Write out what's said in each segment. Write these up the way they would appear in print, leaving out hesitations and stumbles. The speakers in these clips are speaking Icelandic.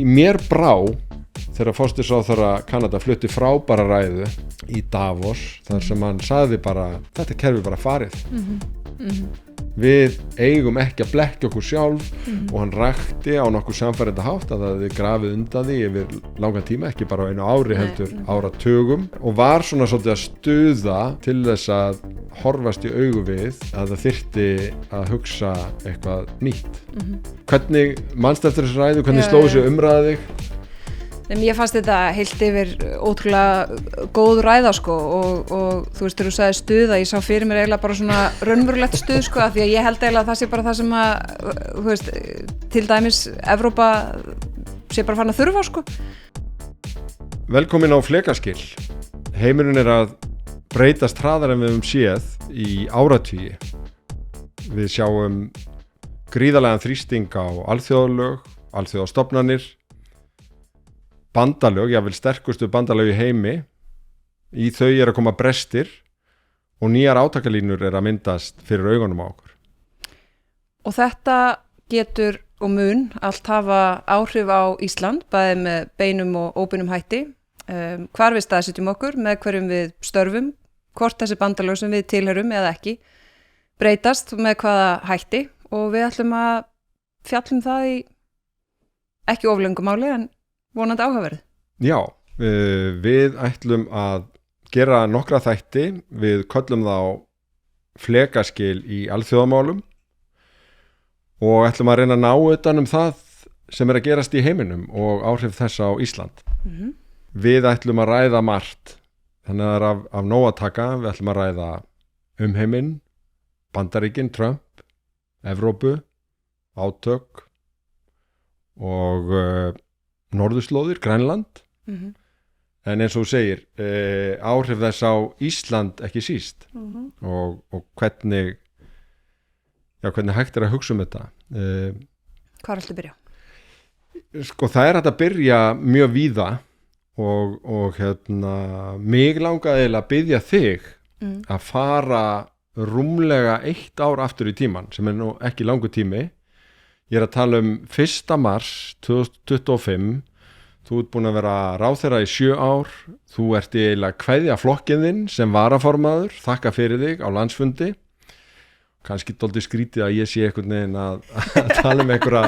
mér brá þegar forsætisráðherra Kanada flutti frábæra ræðu í Davos þar sem hann sagði bara þetta kerfi bara farið við eigum ekki að blekkja okkur sjálf og hann rakti á nokkuð samfærandi hátt að það hefði grafið undan því yfir langan tíma, ekki bara á einu ári heldur áratugum og var svona svolítið að stuða til þess að horfast í augu við að það þyrfti að hugsa eitthvað nýtt. Hvernig manstu eftir þessu ræðu, hvernig sló þessu umræða þig? Ég fannst þetta heilt yfir ótrúlega góð ræða sko og þú veist þegar þú sagði stuða, ég sá fyrir mér eiginlega bara svona raunverulegt stuð sko af því að ég held eiginlega að það sé bara það sem að þú veist, til dæmis Evrópa sé bara farin að þurfa sko. Velkomin á Flekaskil. Heimurinn að breytast hraðar en við höfum séð í áratugi. Við sjáum gríðarlegan þrýsting á alþjóðalög, alþjóðastofnanir, bandalög, jável sterkustu bandalög í heimi, í þau að koma brestir og nýjar átakalínur að myndast fyrir augunum á okkur. Og þetta getur og mun allt hafa áhrif á Ísland, bæði með beinum og óbeinum hætti, hvar við staðsetjum okkur, með hverjum við störfum, hvort þessi bandalög sem við tilhörum eða ekki, breytast með hvaða hætti og við ætlum að fjallum það í ekki oflöngum máli en vonandi áhugaverð. Já, við ætlum að gera nokkra þætti, við köllum þá flekaskil í alþjóðamálum og ætlum að reyna að ná utan það sem að gerast í heiminum og áhrif þess á Ísland. Við ætlum að ræða margt, þannig að það af nóg að taka, við ætlum að ræða heiminn, Bandaríkin, Trump, Evrópu, átök og norðurslóðir, Grænland en eins og þú segir áhrif þess á Ísland ekki síst og hvernig hægt að hugsa þetta Hvar viltu byrja? Sko það hægt að byrja mjög víða og mig langaði að biðja þig að fara rúmlega 1 ár aftur í tíman sem nú ekki langur tími. Ég að tala 1. mars 2025, þú ert búin að vera ráðherra í 7 ár, þú ert eiginlega kveðja flokkinn þinn sem varaformaður, þakka fyrir þig á landsfundi, kannski dálítið skrítið að ég sé einhvern veginn að tala einhverja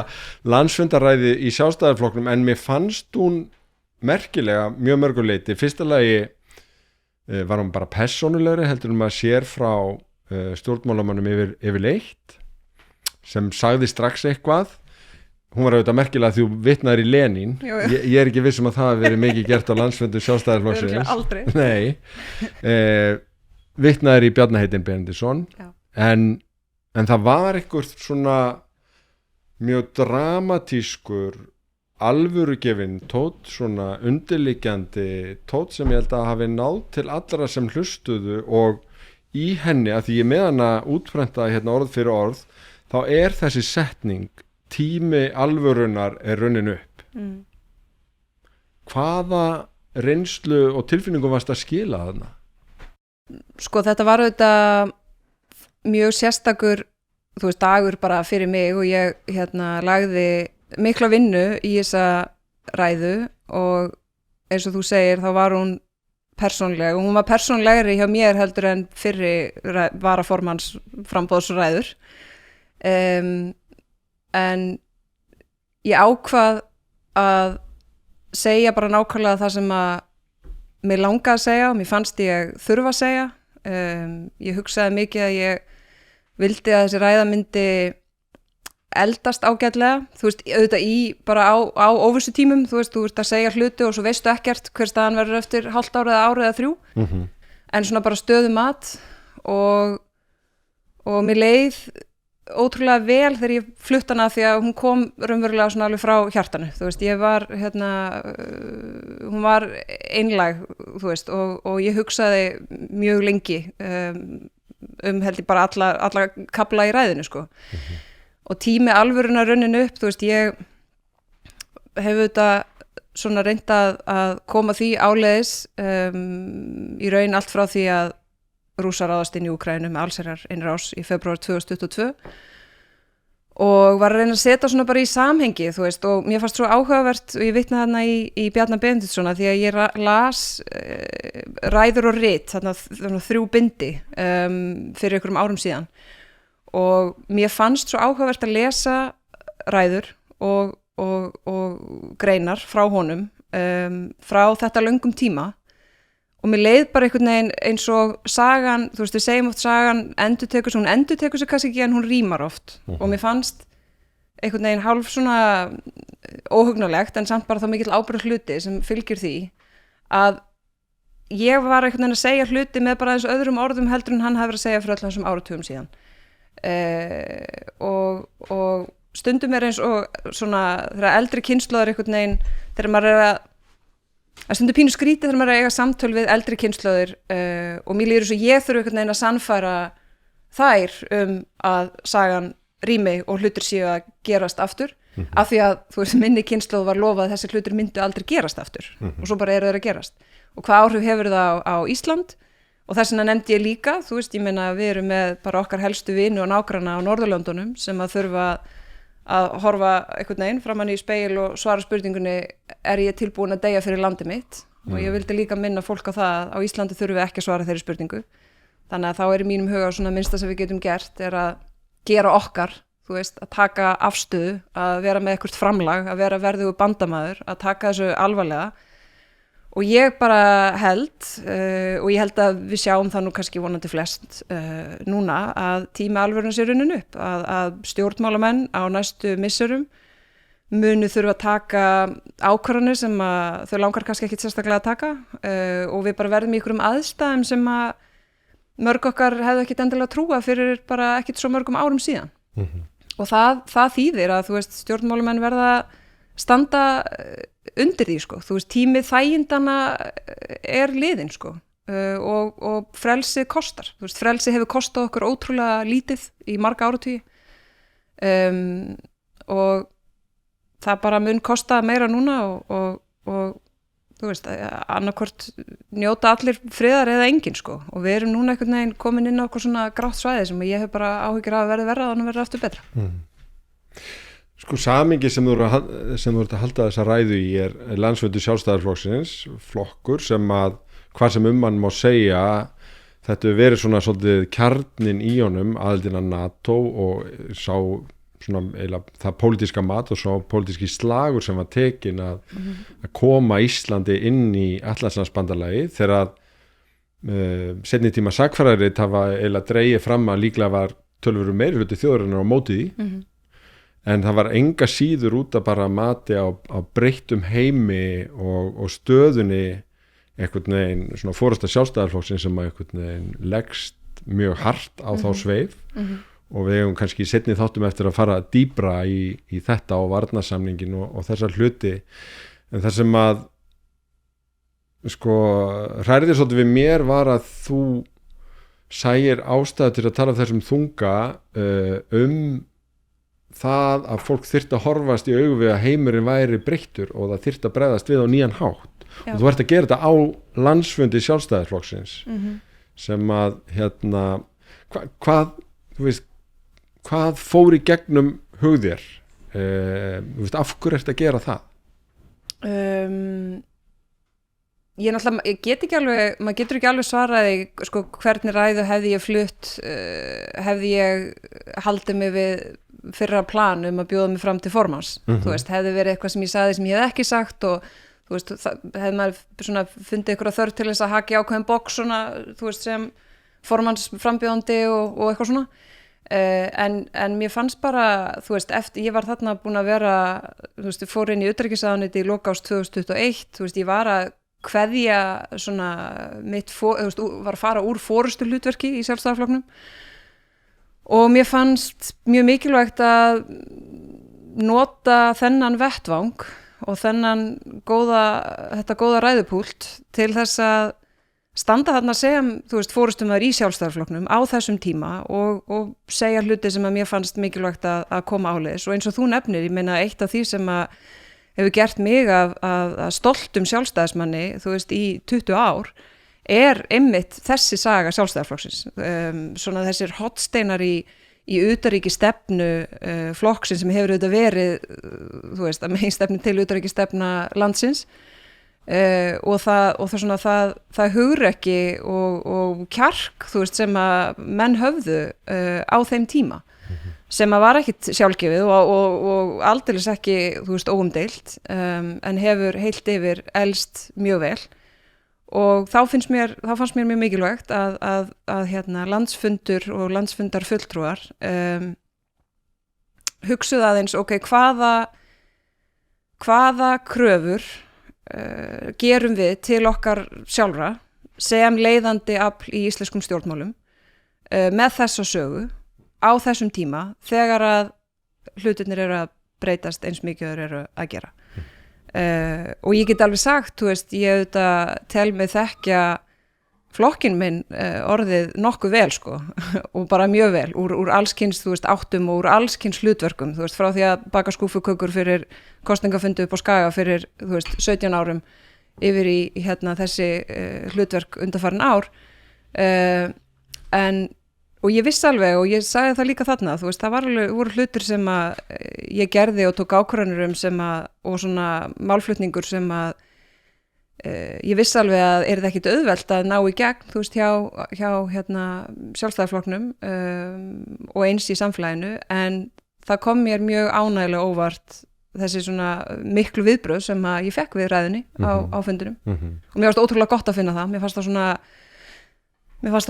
landsfundaræði í Sjálfstæðisflokknum, en mér fannst hún merkilega mjög mörgu leyti. Fyrsta lagi var hún bara persónulegri heldur en maður sér frá stjórnmálamönnum yfirleitt, sem sagði strax eitthvað. Hún var auðvitað merkilega að þú vitnaðir í Lenín. Ég er ekki viss að það hafi verið mikið gert á landsfundi Sjálfstæðisflokksins. Aldrei. Nei. Vitnaðir í Bjarna Heitinn Benediktsson. En það var eitthvað svona mjög dramatískur, alvörugefinn tónn, svona undirliggjandi tónn sem ég held að hafi náð til allra sem hlustuðu og í henni, að því ég með hana útprentaði orð fyrir orð, þá er þessi setning tími alvörunar runnin upp. Hvaða reynslu og tilfinningum varst að skila þarna? Sko þetta var auðvitað mjög sérstakur dagur bara fyrir mig og ég lagði mikla vinnu í þessa ræðu og eins og þú segir þá var hún persónleg og hún var persónlegri hjá mér heldur en fyrri varaformans framboðsræður. En ég ákvað að segja bara nákvæmlega það sem að mig langaði að segja og mér fannst ég þurfa að segja. Ég hugsaði mikið að ég vildi að þessi ræða myndi eldast ágætlega, þú veist, auðvitað í bara á óvissu tímum, þú veist að segja hluti og svo veistu ekkert hver staðan verður eftir hálft ár eða ár eða 3 en svona bara stöðu mat og mér leið ótrúlega vel þegar ég flutt hana því að hún kom raunverulega svona alveg frá hjartanu, þú veist, ég var hún var einlæg, þú veist, og ég hugsaði mjög lengi held ég bara alla kafla í ræðinu, sko. Og tími alvörunar runnin upp, þú veist, ég hef þetta svona reynt að koma því áleiðis í raun allt frá því að Rússar ráðast inn í Úkraínu með allsherjar innrás í febrúar 2022 og var að reyna að setja svona bara í samhengi, þú veist, og mér fannst svo áhugavert og ég vitna þarna í Bjarna Benediktsson því að ég las ræður og rit, þarna 3 bindi fyrir einhverjum árum síðan og mér fannst svo áhugavert að lesa ræður og greinar frá honum frá þetta löngum tíma og mér leið bara einhvern veginn eins og sagan, þú veist, við segjum oft sagan endurtekur sig kannski ekki en hún rímar oft og mér fannst einhvern veginn hálf svona óhugnalegt en samt bara þá mikill ábyrgð hluti sem fylgir því að ég var einhvern veginn að segja hluti með bara eins öðrum orðum heldur en hann hafi verið að segja fyrir öllum þessum áratugum síðan og stundum eins og svona þegar eldri kynslóðar einhvern veginn þegar maður að stundum pínu skrítið þegar maður eiga samtöl við eldri kynslóðir og mér líður svo ég þurfi einhvern veginn að sannfæra þær að sagan rými og hlutir séu að gerast aftur af því að þú veist minni kynslóð var lofað að þessi hlutir myndu aldrei gerast aftur og svo bara eru þeir að gerast og hvað áhrif hefur það á Ísland og þess vegna nefndi ég líka, þú veist ég meina við erum með bara okkar helstu vini og nágranna á Norðurlöndunum sem að þurfa að horfa einhvern veginn framan í spegil og svara spurningunni er ég tilbúin að deyja fyrir landið mitt og ég vildi líka minna fólk á það að á Íslandi þurfum við ekki að svara þeirri spurningu þannig að þá er í mínum huga svona minnsta sem við getum gert er að gera okkar, þú veist, að taka afstöðu, að vera með eitthvað framlag, að vera verðugur bandamaður, að taka þessu alvarlega og ég bara held og ég held að við sjáum það nú kannski vonandi flest núna að tími alvöruna sé runnin upp að stjórnmálamenn á næstu misserum munu þurfa að taka ákvarðanir sem að þau langar kannski ekki sérstaklega að taka og við bara verðum í einhverjum aðstæðum sem að mörg okkar hefðu ekkit endilega trúa fyrir bara ekkit svo mörgum árum síðan og það þýðir að þú veist stjórnmálamenn verða standa undir því sko, þú veist tími þægindana er liðinn sko og frelsið kostar, þú veist frelsið hefur kostað okkur ótrúlega lítið í marga áratugi og það bara mun kosta meira núna og þú veist annarkvort njóta allir friðar eða enginn sko og við erum núna einhvern veginn komin inn á okkur svona grátt svæði sem ég hef bara áhyggjur af að verði verra þannig að verði aftur betra Sko samingi sem þú ert að halda þessa ræðu í er landsfundur Sjálfstæðisflokksins, flokkur sem að hvað sem hann má segja þetta hefur verið svona svolítið kjarnin í honum aðildina NATO og sá svona eiginlega það pólitíska mat og svo pólitíski slagur sem var tekin að koma Íslandi inn í Atlantshafsbandalagið þegar að seinni tíma sakfræðirit hafa eiginlega dregið fram að líklega var töluvert meirihluti þjóðarinnar á móti því en það var enga síður út að bara mati á breyttum heimi og stöðunni einhvern veginn svona fórasta Sjálfstæðisflokksins sem að einhvern veginn leggst mjög hart á þá sveif og við hefum kannski seinni þáttum eftir að fara dýpra í þetta og varnarsamningin og þessar hluti en það sem að sko hræðir svolítið við mér var að þú sæir ástæðu til að tala um þessum þunga það að fólk þyrfti að horfast í augu við að heimurinn væri breyttur og það þyrfti að bregðast við á nýjan hátt og þú ert að gera þetta á landsfundi Sjálfstæðisflokksins sem að hvað þú veist hvað fór í gegnum hugðér þú veist af hverju ert að gera það ég get ekki alveg maður getur ekki alveg svaraði sko hvernig ræðu hefði ég flutt hefði ég haldið mig við fyrra plan að bjóða mig fram til formanns þú veist, hefði verið eitthvað sem ég sagði sem ég hef ekki sagt og þú veist, hefði maður svona fundið eitthvað þörf til þess að haki ákveðin box svona, þú veist, sem formanns frambjóðandi og eitthvað svona en mér fannst bara, þú veist, eftir ég var þarna búin að vera, þú veist, fór inn í utanríkisráðuneytið í lok árs 2021, þú veist, ég var að kveðja svona þú veist, var að fara úr forystu hlutverki í Sjálfstæðisflokknum og mér fannst mjög mikilvægt að nota þennan vettvang og þetta góða ræðupúlt til þess að standa þarna sem, þú veist, forystumæður í Sjálfstæðisflokknum á þessum tíma og segja hluti sem að mér fannst mikilvægt að koma áleiðis og eins og þú nefnir, ég meina eitt af því sem að hefur gert mig að stoltum sjálfstæðismanni, þú veist, í 20 ár einmitt þessi saga Sjálfstæðisflokksins svona þessir hotsteinar í í utanríkisstefnu flokksins sem hefur auðvitað verið, þú veist, að meginstefnu til utanríkisstefna landsins og það hugrekki og kjark, þú veist, sem að menn höfðu á þeim tíma sem að var ekkit sjálfgefið og aldeilis ekki, þú veist, óumdeilt en hefur heilt yfir elst mjög vel og þá fannst mér mjög mikilvægt að hérna, landsfundur og landsfundarfulltrúar hugsuðu aðeins, ok, hvaða kröfur gerum við til okkar sjálfra sem leiðandi afl í íslenskum stjórnmálum með þessa sögu á þessum tíma þegar að hlutirnir eru að breytast eins mikið þeir eru að gera. Og ég get alveg sagt, þú veist, ég auðvitað tel mig þekkja flokkinn minn orðið nokkuð vel, sko, og bara mjög vel, úr allskyns, þú veist, áttum og úr allskyns hlutverkum, þú veist, frá því að baka skúfukökur fyrir kosningafundu upp á Skaga fyrir, þú veist, 17 árum yfir í hérna þessi hlutverk undanfarin ár, og ég vissi alveg og ég sagði það líka þarna, þú veist, það voru hlutir sem að ég gerði og tók ákvarðanir sem að, og svona málflutningur sem að ég vissi alveg að er það ekkit auðvelt að ná í gegn, þú veist, hjá hérna Sjálfstæðisflokknum og eins í samfélaginu, en það kom mér mjög ánægilega óvart þessi svona miklu viðbröð sem að ég fekk við ræðunni á fundinum og mér fannst ótrúlega gott að finna það, mér fannst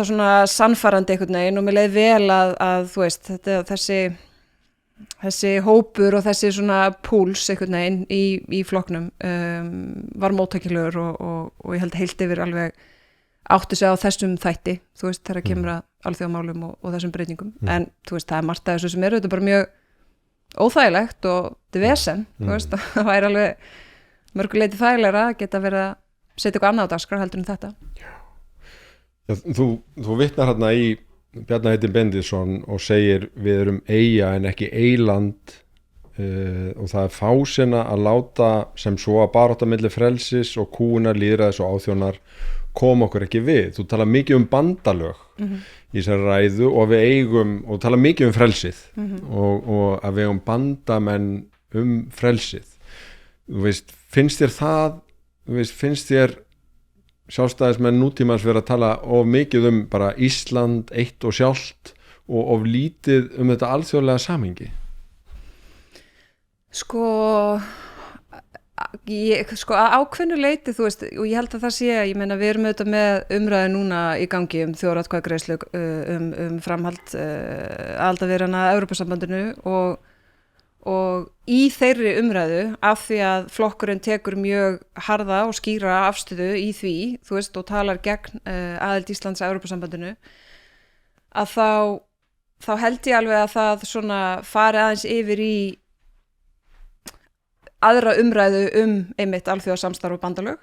það svona sannfærandi einhvern veginn og mér leið vel að þú veist, þessi hópur og þessi svona púls einhvern veginn í flokknum var móttækilegur og ég held heilt yfir alveg átti sig á þessum þætti, þú veist, þegar kemur að alþjóðamálum og þessum breytingum, en þú veist, það er margt af þessu sem eru, þetta bara mjög óþægilegt og þetta er vesen, þú veist, það væri alveg mörguleiti þægilegra að geta verið að setja eitthvað annað á dagskrá heldur en þetta. Já, þú vitnar hérna í Bjarna Heitin Benediktsson og segir við erum eyja en ekki eyland og það er fásinna að láta sem svo að barátta milli frelsis og kúunar, lýðræðis og áþjónar koma okkur ekki við. Þú tala mikið bandalög í þessari ræðu og við eigum, og tala mikið frelsið og að við eigum bandamenn frelsið. Þú veist, finnst þér það, þú veist, finnst þér sjálfstæðismenn nútímans vera að tala of mikið bara Ísland eitt og sjálft og of lítið þetta alþjóðlega samhengi? Sko að ákveðnu leyti, þú veist, og ég held að það sé, ég meina við erum auðvitað með umræðu núna í gangi þjóðaratkvæðagreiðslu framhald aðildarviðræðna að Evrópusambandinu og í þeirri umræðu af því að flokkurinn tekur mjög harða og skýra afstöðu í því, þú veist, og talar gegn aðild Íslands að Evrópusambandinu, að þá held ég alveg að það svona fari aðeins yfir í aðra umræðu einmitt alþjóðasamstarf og bandalög.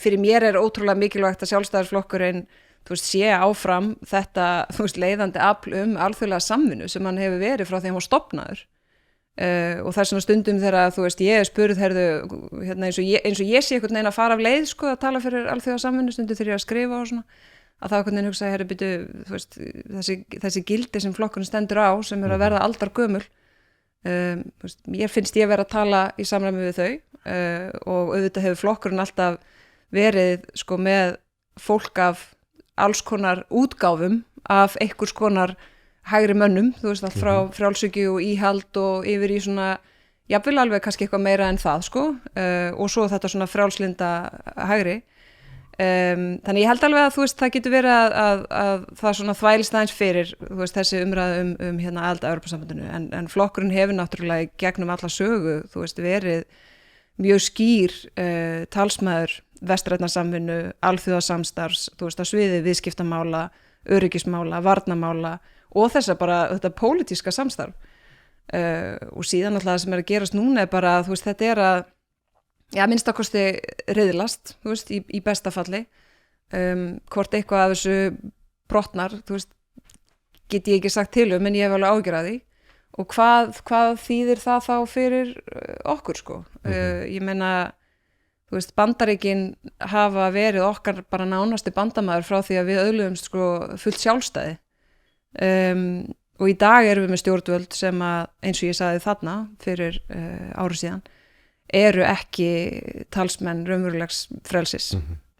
Fyrir mér er ótrúlega mikilvægt að Sjálfstæðisflokkurinn, þú veist, sé áfram þetta, þú veist, leiðandi afl alþjóðlega samvinnu sem hann hefur verið frá því hann var stofnaður og það er svona stundum þegar, þú veist, ég er spurð hérna, eins og ég sé einhvern veginn að fara af leið, sko, að tala fyrir alþjóðlega samvinnu stundum þegar ég að skrifa og svona, að það einhvern veginn hugsa, byrju, þú veist, þessi gildi sem flokkurinn stendur á sem er að verða aldargömul, þú veist, mér finnst ég vera að tala í samræmi við þau og auðvitað hefur flokkurinn alltaf verið, sko, með fólk af alls konar útgáfum af einhvers konar hægri mönnum, þú veist, allt frá frjálshyggju og íhald og yfir í svona, jafnvel alveg kannski eitthvað meira en það, sko, og svo þetta svona frjálslinda hægri. Þannig ég held alveg að, þú veist, það getur verið að það svona þvælist aðeins fyrir, þú veist, þessi umræðu hérna aðild að Evrópusambandinu, en flokkurinn hefur náttúrulega í gegnum alla sögu, þú veist, verið mjög skýr talsmaður vestrænnar samvinnu, alþjóðasamstarfs, þú veist, á sviði viðskiptamála, öryggismála, varnarmála og þetta pólitíska samstarf. Og síðan alltaf það sem er að gerast núna er bara, þú veist, þetta er að, já, minnstakosti riðlast, þú veist, í besta falli. Hvort eitthvað af þessu brotnar, þú veist, get ég ekki sagt til en ég hef alveg áhyggjur af því. Og hvað þýðir það þá fyrir okkur, sko? Ég meina, þú veist, Bandaríkin hafa verið okkar bara nánasti bandamaður frá því að við öðluðumst, sko, fullt sjálfstæði. og í dag erum við með stjórnvöld sem að, eins og ég sagði þarna fyrir ári síðan, eru ekki talsmenn raunverulegs frelsis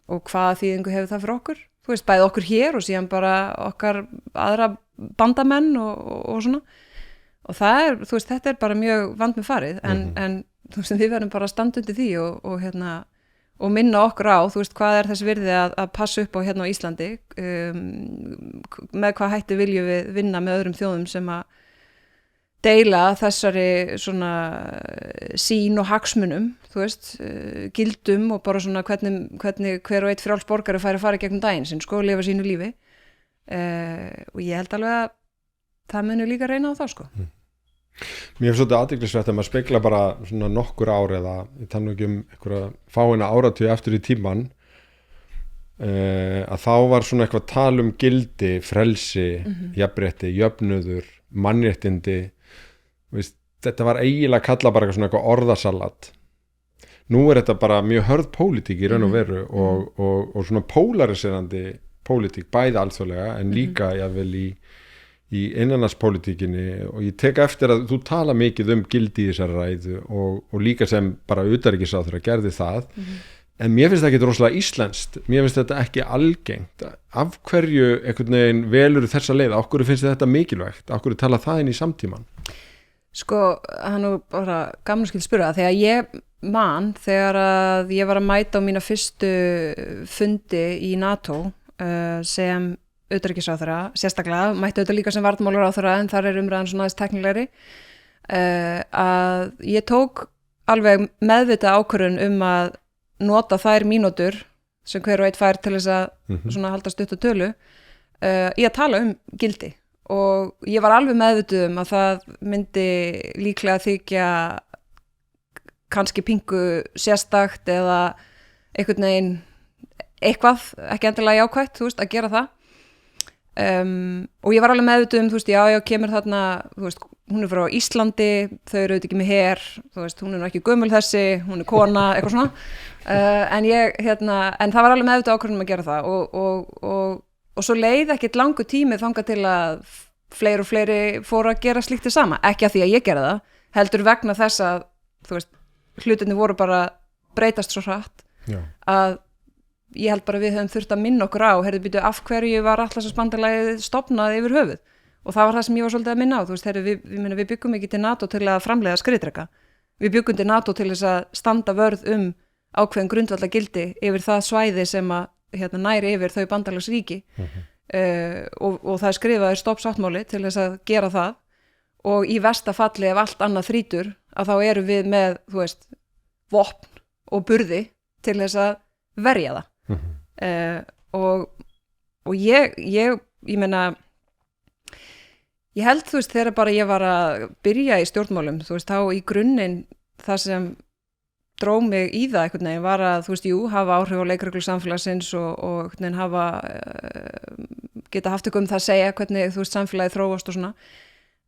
og hvaða þýðingu hefur það fyrir okkur? Þú veist, bæði okkur hér og síðan bara okkar aðra bandamenn og svona. Og það þú veist, þetta bara mjög vandmeðfarið, en þú veist, við verðum bara að standa undir því og minna okkur á, þú veist, hvað þess virði að passa upp á hérna á Íslandi, með hvað hætti viljum við vinna með öðrum þjóðum sem að deila þessari svona sín og hagsmunum, þú veist, gildum og bara svona hvernig hver og eitt frjáls borgari færi að fara gegnum daginn sinn, sko, og lifa sínu lífi. Og ég held alveg að það muni líka reyna á það, sko. Mér finnst þetta athyglisvert að maður spekla bara svona nokkur ár eða ég tala ekki einhverja fáina áratugi eftir í tíman að þá var svona eitthvað tal gildi, frelsi, jafnrétti, jöfnuður, mannréttindi. Veist, þetta var eiginlega kalla bara svona eitthvað orðasalat. Nú þetta bara mjög hörð pólitík í raun og veru og svona pólariserandi pólitík bæði alþjóðlega en líka jafnvel í innanlandspólitíkinni og ég tek eftir að þú tala mikið gildi í þessari ræðu og líka sem bara utanríkisráðherra gerði það en mér finnst það ekki rosalega íslenskt, mér finnst þetta ekki algengt. Af hverju einhvern veginn velur þessa leið, af hverju finnst þetta mikilvægt, af hverju tala það inn í samtíman? Sko, það nú bara gaman að spyrja það, þegar ég man, þegar að ég var að mæta á mína fyrstu fundi í NATO sem utanríkisráðherra, sérstaklega, mætti auðvitað líka sem varnarmálaráðherra en þar umræðan svona aðeins teknilegri, að ég tók alveg meðvita ákvörðun að nota þær mínútur sem hver og eitt fær til þess að svona halda stutt og tölu í að tala gildi og ég var alveg meðvituð að það myndi líklega þykja kannski pingu sérstakt eða einhvern veginn eitthvað, ekki endilega jákvætt, þú veist, að gera það. Og ég var alveg meðvituð þú veist, já, kemur þarna, þú veist, hún frá Íslandi, þau eru auðvitað ekki með her, þú veist, hún nú ekki gömul þessi, hún kona, eitthvað svona, en það var alveg meðvituð ákvörðun að gera það og svo leið ekkert langur tími þangað til að fleiri og fleiri fóru að gera slíkt sama, ekki að því að ég gera það, heldur vegna þess að, þú veist, hlutinni voru bara breytast svo hratt að ég held bara við höfum þurft að minna okkur á, býtu, af hverju var Atlantshafsbandalagið stofnað yfir höfuð og það var það sem ég var svolítið að minna á, þú veist, við byggum ekki til NATO til að framleiða skriðdreka, við byggum til NATO til þess að standa vörð ákveðin grundvallagildi yfir það svæði sem að næri yfir þau bandalagsríki og það skrifaður stoppsáttmáli til þess að gera það og í versta falli ef allt annað þrýtur að þá eru við með, þú veist, vopn og burði til þess að verja það og ég meina ég held, þú veist, þegar bara ég var að byrja í stjórnmálum, þú veist, þá í grunninn það sem dró mig í það einhvern veginn var að, þú veist, hafa áhrif á leikreglu samfélagsins og einhvern veginn hafa geta haft það að segja hvernig, þú veist, samfélagið þróast og svona,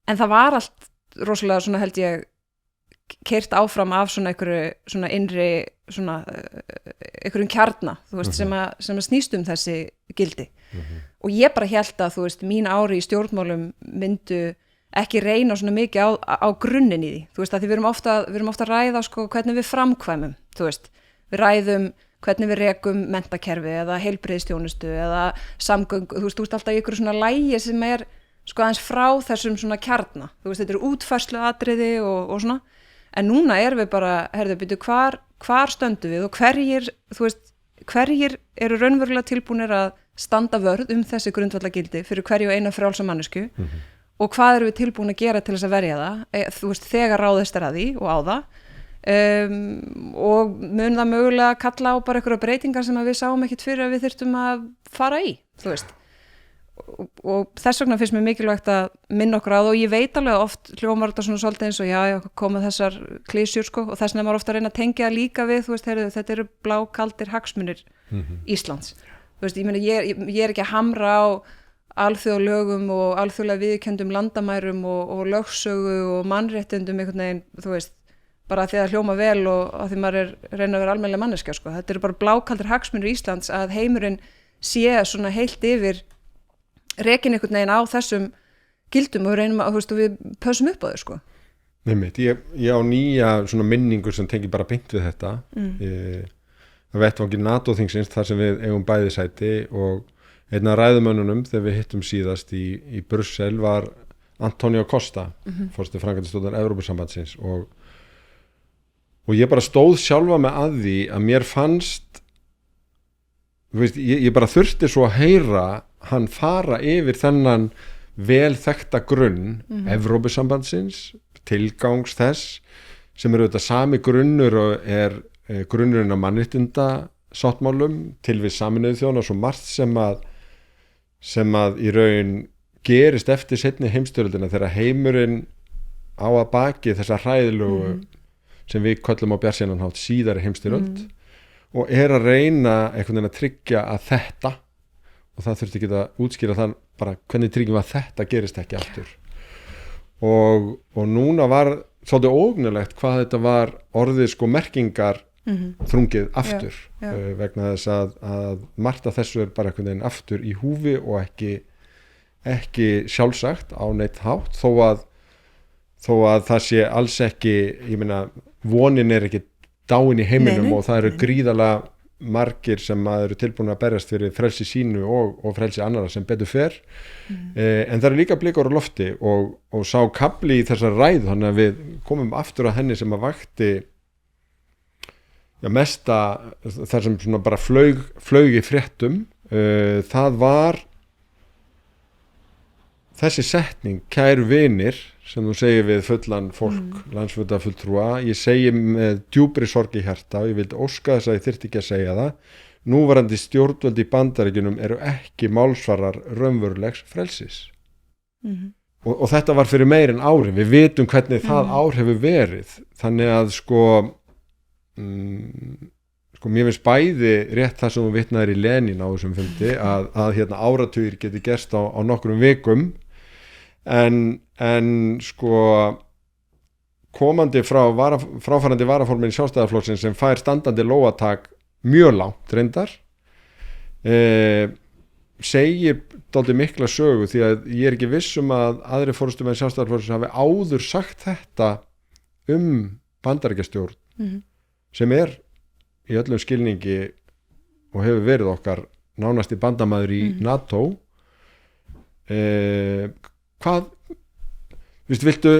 en það var allt rosalega svona, held ég, keyrt áfram af svona einhverju svona innri svona einhverjum kjarna, þú veist, sem að snýst þessi gildi og ég bara hélt að, þú veist, mín ári í stjórnmálum myndu ekki reyna svona mikið á grunninn í því, þú veist, að því við erum ofta að ræða sko hvernig við framkvæmum, þú veist, við ræðum hvernig við rekum menntakerfi eða heilbrigðisþjónustu eða samgöngu, þú veist alltaf í einhverju svona lægi sem sko aðeins frá þessum svona kjarna, þú veist, þetta eru útfærsluatriði og svona. En núna erum við bara, býtu, hvar stöndum við og hverjir eru raunverulega tilbúnir að standa vörð þessi grundvallagildi fyrir hverju og eina frjálsa mannesku og hvað erum við tilbúin að gera til þess að verja það, þú veist, þegar ráðist er að því og á það og mun það mögulega kalla á bara einhverja breytingar sem við sáum ekkert fyrir að við þyrftum að fara í, þú veist. Og þess vegna finnst mér mikilvægt að minna okkur á það og ég veit alveg oft hljómar þetta svona svolítið eins og koma þessar klísjur sko og þess vegna maður ofta að reyna að tengja líka við, þú veist, þetta eru blákaldir hagsmunir Íslands, þú veist, ég meina ég er ekki að hamra á alþjóðalögum og alþjóðlega viðurkenndum landamærum og lögsögu og mannréttindum einhvern veginn, þú veist, bara því að hljóma vel og að því maður reyna að vera almennilega manneskja sko, þetta eru bara blákaldir hagsmunir Íslands að heimurinn sé svona heilt yfir rekin einhvern veginn á þessum gildum og reynum að, þú veist, og við pössum upp á þau, sko. Ég á nýja svona minningu sem tengi bara beint við þetta það vettvangi NATO-þingsins þar sem við eigum bæði sæti og einn af ræðumönnunum þegar við hittum síðast í Brussel var Antonio Costa forseti framkvæmdastjórnar Evrópusambandsins og ég bara stóð sjálfa mig að því að mér fannst veist, ég bara þurfti svo að heyra hann fara yfir þennan vel þekkta grunn Evrópusambandsins, tilgangs þess sem eru þetta sami grunnur og grunnurinn á mannréttinda sáttmálum til við Sameinuðu þjóðanna svo margt sem að í raun gerist eftir seinni heimsstyrjöldina þegar heimurinn á að baki þessa hræðilegu sem við köllum á bjartsýnan hátt síðari heimsstyrjöld og að reyna einhvern veginn að tryggja að þetta og það þurfti ekki að útskýra það bara hvernig tryggjum að þetta gerist ekki aftur og núna var svolítið ógnulegt hvað þetta var orðið sko merkingar þrungið aftur vegna þess að margt af þessu bara einhvern veginn aftur í húfi og ekki sjálfsagt á neitt hátt þó að það sé alls ekki, ég meina vonin ekki dáin í heiminum og það eru gríðalega margir sem eru tilbúin að berjast fyrir frelsi sínu og frelsi annara sem betur fer en það eru líka blikur á lofti og sá kafli í þessar ræðu þannig að við komum aftur að henni sem að vakti mesta þar sem svona bara flaug í fréttum það var þessi setning kæru vinir sem þú segir við fullan fólk landsfundarfulltrúa, ég segi með djúpri sorg í hjarta og ég vildi óska þess að ég þyrfti ekki að segja það núverandi stjórnvöld í Bandaríkjunum eru ekki málsvarar raunverulegs frelsis og þetta var fyrir meir en ári við vitum hvernig það ár hefur verið þannig að sko mér finnst bæði rétt það sem þú vitnaðir í Lenin á þessum fundi að hérna áratugir geti gerst á nokkrum vikum en sko komandi fráfarandi varaforminn Sjálfstæðisflokksins sem fær standandi lóatak mjög langt reyndar segir dálítið mikla sögu því að ég er ekki viss að aðri forystumenn Sjálfstæðisflokksins hafi áður sagt þetta Bandaríkjastjórn sem í öllum skilningi og hefur verið okkar nánasti bandamaður í NATO hvað viltu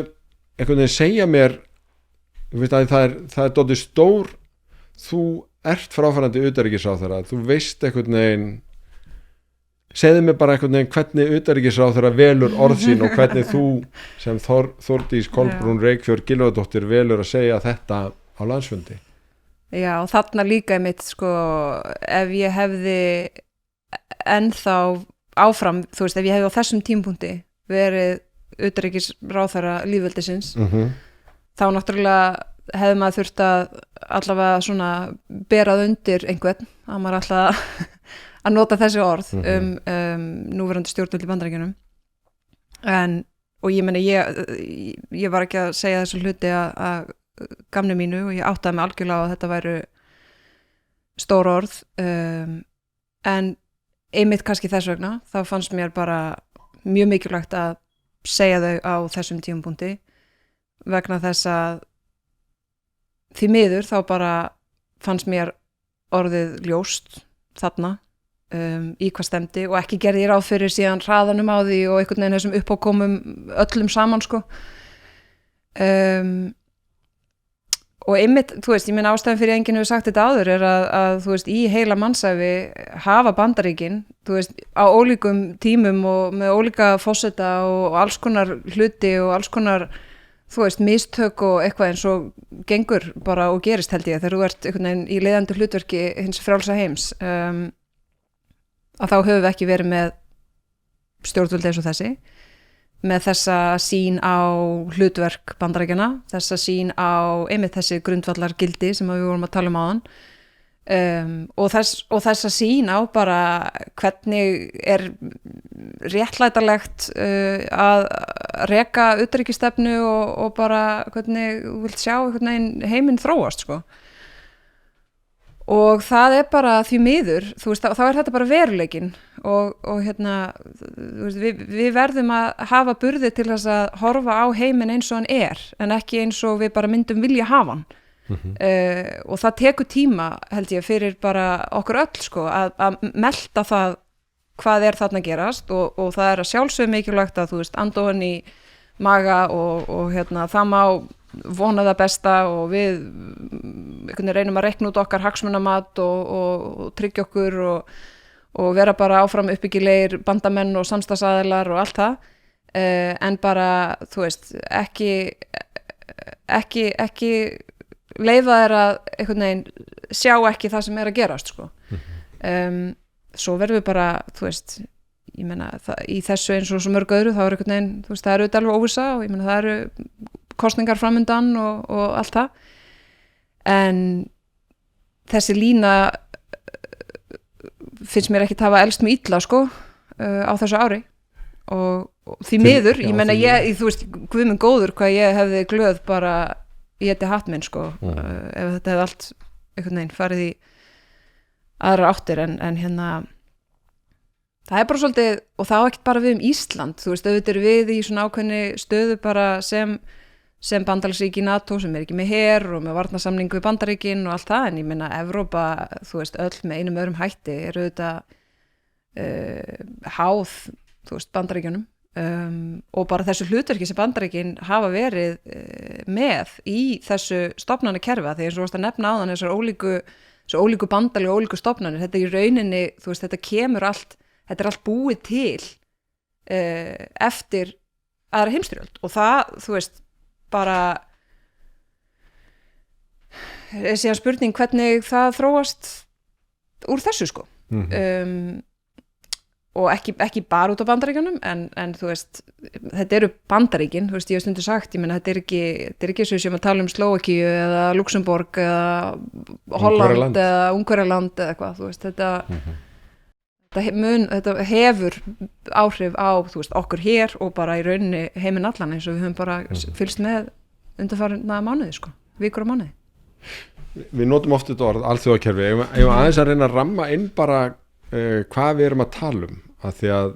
einhvern veginn segja mér að það er dálítið stór þú ert fráfarandi utanríkisráðherra þú veist einhvern veginn segðu mér bara einhvern veginn hvernig utanríkisráðherra velur orð sín og hvernig þú sem Þórdís Kolbrún Reykfjörð Gylfadóttir velur að segja þetta á landsfundi Já, og þarna líka einmitt sko, ef ég hefði ennþá áfram, þú veist, ef ég hefði á þessum tímapunkti verið utanríkisráðherra lýðveldisins, þá náttúrulega hefði maður þurft að allavega svona berað undir einhvern, að maður alltaf að nota þessi orð núverandi stjórnvöld í Bandaríkjunum. Og ég meni, ég var ekki að segja þessu hluti að gamni mínu og ég áttaði mig algjörlega á að þetta væru stór orð en einmitt kannski þess vegna þá fannst mér bara mjög mikilvægt að segja þau á þessum tímapunkti vegna þess að því miður þá bara fannst mér orðið ljóst þarna í hvað stemdi og ekki gerði ég ráð fyrir síðan hraðanum á því og einhvern veginn þessum uppákomum öllum saman sko og einmitt, þú veist, ég meina ástæðan fyrir enginn hefur sagt þetta áður er að þú veist, í heila mannsæfi hafa Bandaríkin, þú veist, á ólíkum tímum og með ólíka forseta og alls konar hluti og alls konar, þú veist, mistök og eitthvað eins og gengur bara og gerist held ég þegar þú ert einhvern veginn í leiðandi hlutverki hins frjálsa heims að þá höfum við ekki verið með stjórnvöld eins og þessi með þessa sýn á hlutverk Bandaríkjanna, þessa sýn á einmitt þessi grundvallar gildi sem við vorum að tala áðan og þessa sýn á bara hvernig er réttlætanlegt að reka utanríkisstefnu og bara hvernig þú vilt sjá einhvern veginn heiminn þróast sko. Og það er bara því miður, þú veist, þá er þetta bara veruleikinn og hérna þú veist, við verðum að hafa burði til þess að horfa á heiminn eins og hann en ekki eins og við bara myndum vilja hafa hann og það tekur tíma held ég fyrir bara okkur öll sko að melta það hvað þarna gerast og það að sjálfsögðu mikilvægt að þú veist anda ofan í maga og hérna það má vona það besta og við reynum að reikna út okkar hagsmunamat og tryggja okkur og vera bara áfram uppbyggilegir bandamenn og samstarfsaðilar og allt það en bara þú veist ekki leyfa þér að einhvern veginn sjá ekki það sem að gerast sko svo verðum við bara þú veist ég meina í þessu eins og svo mörg öðru þá einhvern veginn þú veist það eru alveg óvissa og ég meina það eru kosningar framundan og allt það en þessi lína finnst mér ekki að hafa elst mig illa sko á þessu ári og því miður ég meina þú veist guð minn góður hvað ég hefði glöð bara í þetta hatt minn sko ef þetta hefði allt einhvern veginn farið í aðra áttir en hérna það bara svolítið og það á ekkert bara við Ísland þú veist auðvitað eru við í svona ákveðni stöðu bara sem bandalagsríki NATO sem ekki með her og með varnarsamningu við Bandaríkin og allt það en ég meina Evrópa þú veist öll með einum öðrum hætti eru auðvitað háð þú veist Bandaríkjunum og bara þessu hlutverki sem Bandaríkin hafa verið með í þessu stofnanakerfi því eins og varst að nefna áðan þessar ólíku bandali og ólíku stofnanir þetta í rauninni, þú veist, þetta kemur allt þetta er allt búið til eftir aðra heimsstyrjöld og það, þú veist, bara síðan spurning hvernig það þróast úr þessu sko og ekki bara út á Bandaríkjunum en þú veist, þetta eru Bandaríkin þú veist, ég hef stundu sagt, ég meina þetta er ekki svo sem að tala Slóvakíu eða Luxemborg eða Holland eða Ungverjaland eða eitthvað, þú veist, þetta hefur áhrif á, þú veist, okkur hér og bara í rauninni heiminn allan eins og við höfum bara fylgst með undanfarna mánuði, sko, vikur á mánuði. Við notum oft þetta orð, alþjóðakerfi, ef aðeins að reyna að ramma inn bara hvað við erum að tala að því að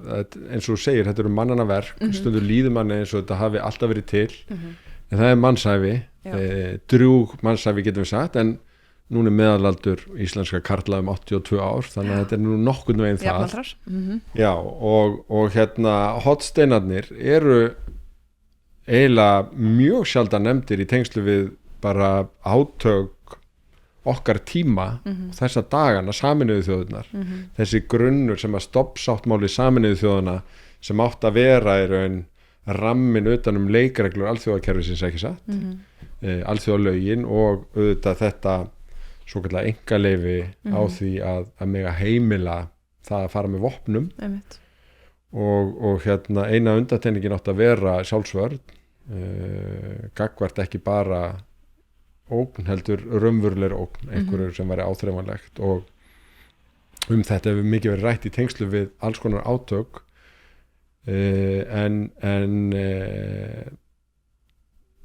eins og þú segir, þetta eru mannanna verk, stundur líður manni eins og þetta hafi alltaf verið til, en það er mannshæfi, drjúg mannshæfi getum við sagt, en núna er meðalaldur íslenska karla 82 ár, þannig að þetta er nú nokkurn veginn það. Já, og hérna hornsteinarnir eru eiginlega mjög sjaldan nefndir í tengslu við bara átök okkar tíma þessa dagana Sameinuðu þjóðirnar þessi grunnur sem að stoppsáttmáli Sameinuðu þjóðana sem átt að vera í raun rammin utan leikreglur alþjóðakerfisins ekki satt alþjóðalögin og auðvitað þetta svokallega einkaleyfi á því að mega heimila það að fara með vopnum og hérna eina undatenningin átt að vera sjálfsvörn gagnvart ekki bara ógn heldur raunverulegri ógn einhverju sem væri áþreifanlegt og þetta hefur mikið verið rætt í tengslu við alls konar átök en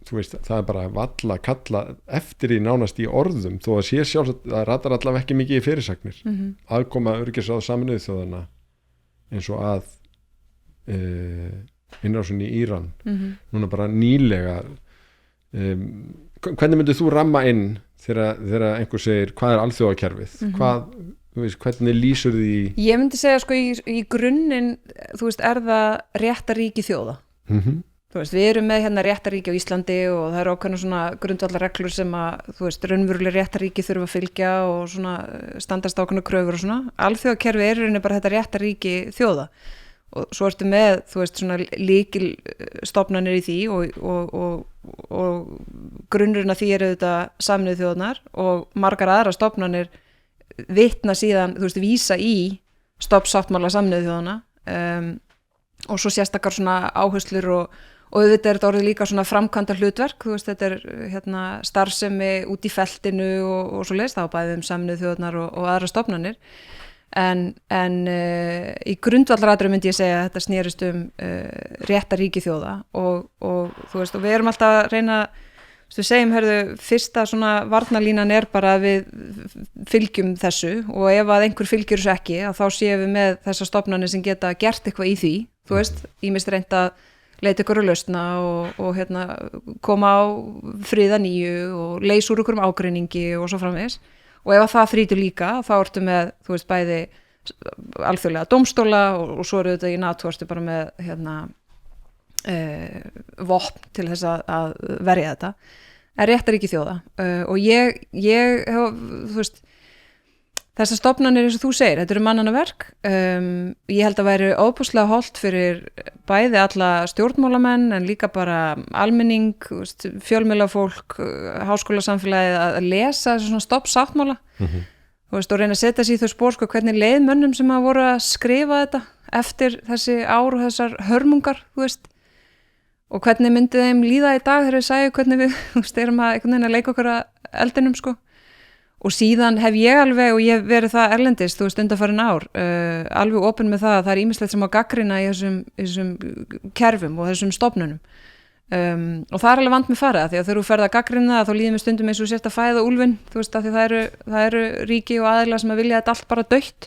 þú veist það er bara valla kalla eftir í nánast í orðum þó að sé sjálfsagt það ratar allavega ekki mikið í fyrirsagnir aðkoma öryggisráðs Sameinuðu þjóðanna eins og að innrásin í Íran núna bara nýlega hvernig myndir þú ramma inn þegar einhver segir hvað er alþjóðakerfið þú veist, hvernig lýsur því ég myndi segja sko í grunninn þú veist er það réttaríki þjóða þú veist við erum með hérna réttaríki á Íslandi og það eru ákveðna svona grundvallar reglur sem að þú veist raunveruleg réttaríki þurfa að fylgja og svona standast ákveðna kröfur og svona alþjóðakerfið er í rauninni bara þetta réttaríki þjóða og svo ertu með, þú veist, svona lykilstofnanir í því og grunnurinn að því eru þetta Sameinuðu þjóðirnar og margar aðra stofnanir vitna síðan, þú veist, vísa í stoppsáttmála Sameinuðu þjóðanna og svo sérstakar svona áherslur og auðvitað er þetta orðið líka svona framkvæmda hlutverk, þú veist, þetta er hérna starfsemi út í feltinu og svo leist þá bæði Sameinuðu þjóðirnar og aðra stofnanir en í grundvallaratriðum myndi ég segja að þetta snerist réttaríki þjóða og þú veist og við erum alltaf að reyna við segjum, fyrsta svona varnalínan bara að við fylgjum þessu og ef að einhver fylgjur þessu ekki, að þá séum við með þessar stofnanir sem geta gert eitthvað í því, þú veist, ýmist reynt að leita ykkur að lausna og koma á friða nýju og leysa úr ykkur ágreiningi og svo framvegis. Og ef að það þrýtur líka, þá ertu með, þú veist, bæði alþjóðlega dómstóla og svo eru þetta í NATO ertu bara með vopn til þess að verja þetta. Réttaríki þjóða og ég hef, þú veist, þessar stofnanir eins og þú segir, þetta eru mannanna verk. Ég held að væri óbúslega hollt fyrir bæði alla stjórnmálamenn en líka bara almenning, fjölmiðlafólk, háskólasamfélagið að lesa svona stoppsáttmála þú veist, og reyna að setja sig í þau spor hvernig leið mönnum sem að voru að skrifa þetta eftir þessi ár og þessar hörmungar, þú veist, og hvernig myndi þeim líða í dag þegar við sæju hvernig við, þú veist, erum að einhvern veginn að leika okkur að eldinum, og síðan hef ég alveg, og ég hef verið það erlendist, þú veist, undanfarin ár, alveg opin með það að það ýmislegt sem á gaggrina í þessum kerfum og þessum stofnunum. Og það alveg vant með farið, því að þegar þú ferð að gaggrina það, þá líður mér stundum eins og sért að fæða úlfinn, þú veist, að því það eru ríki og aðila sem að vilja þetta allt bara dautt,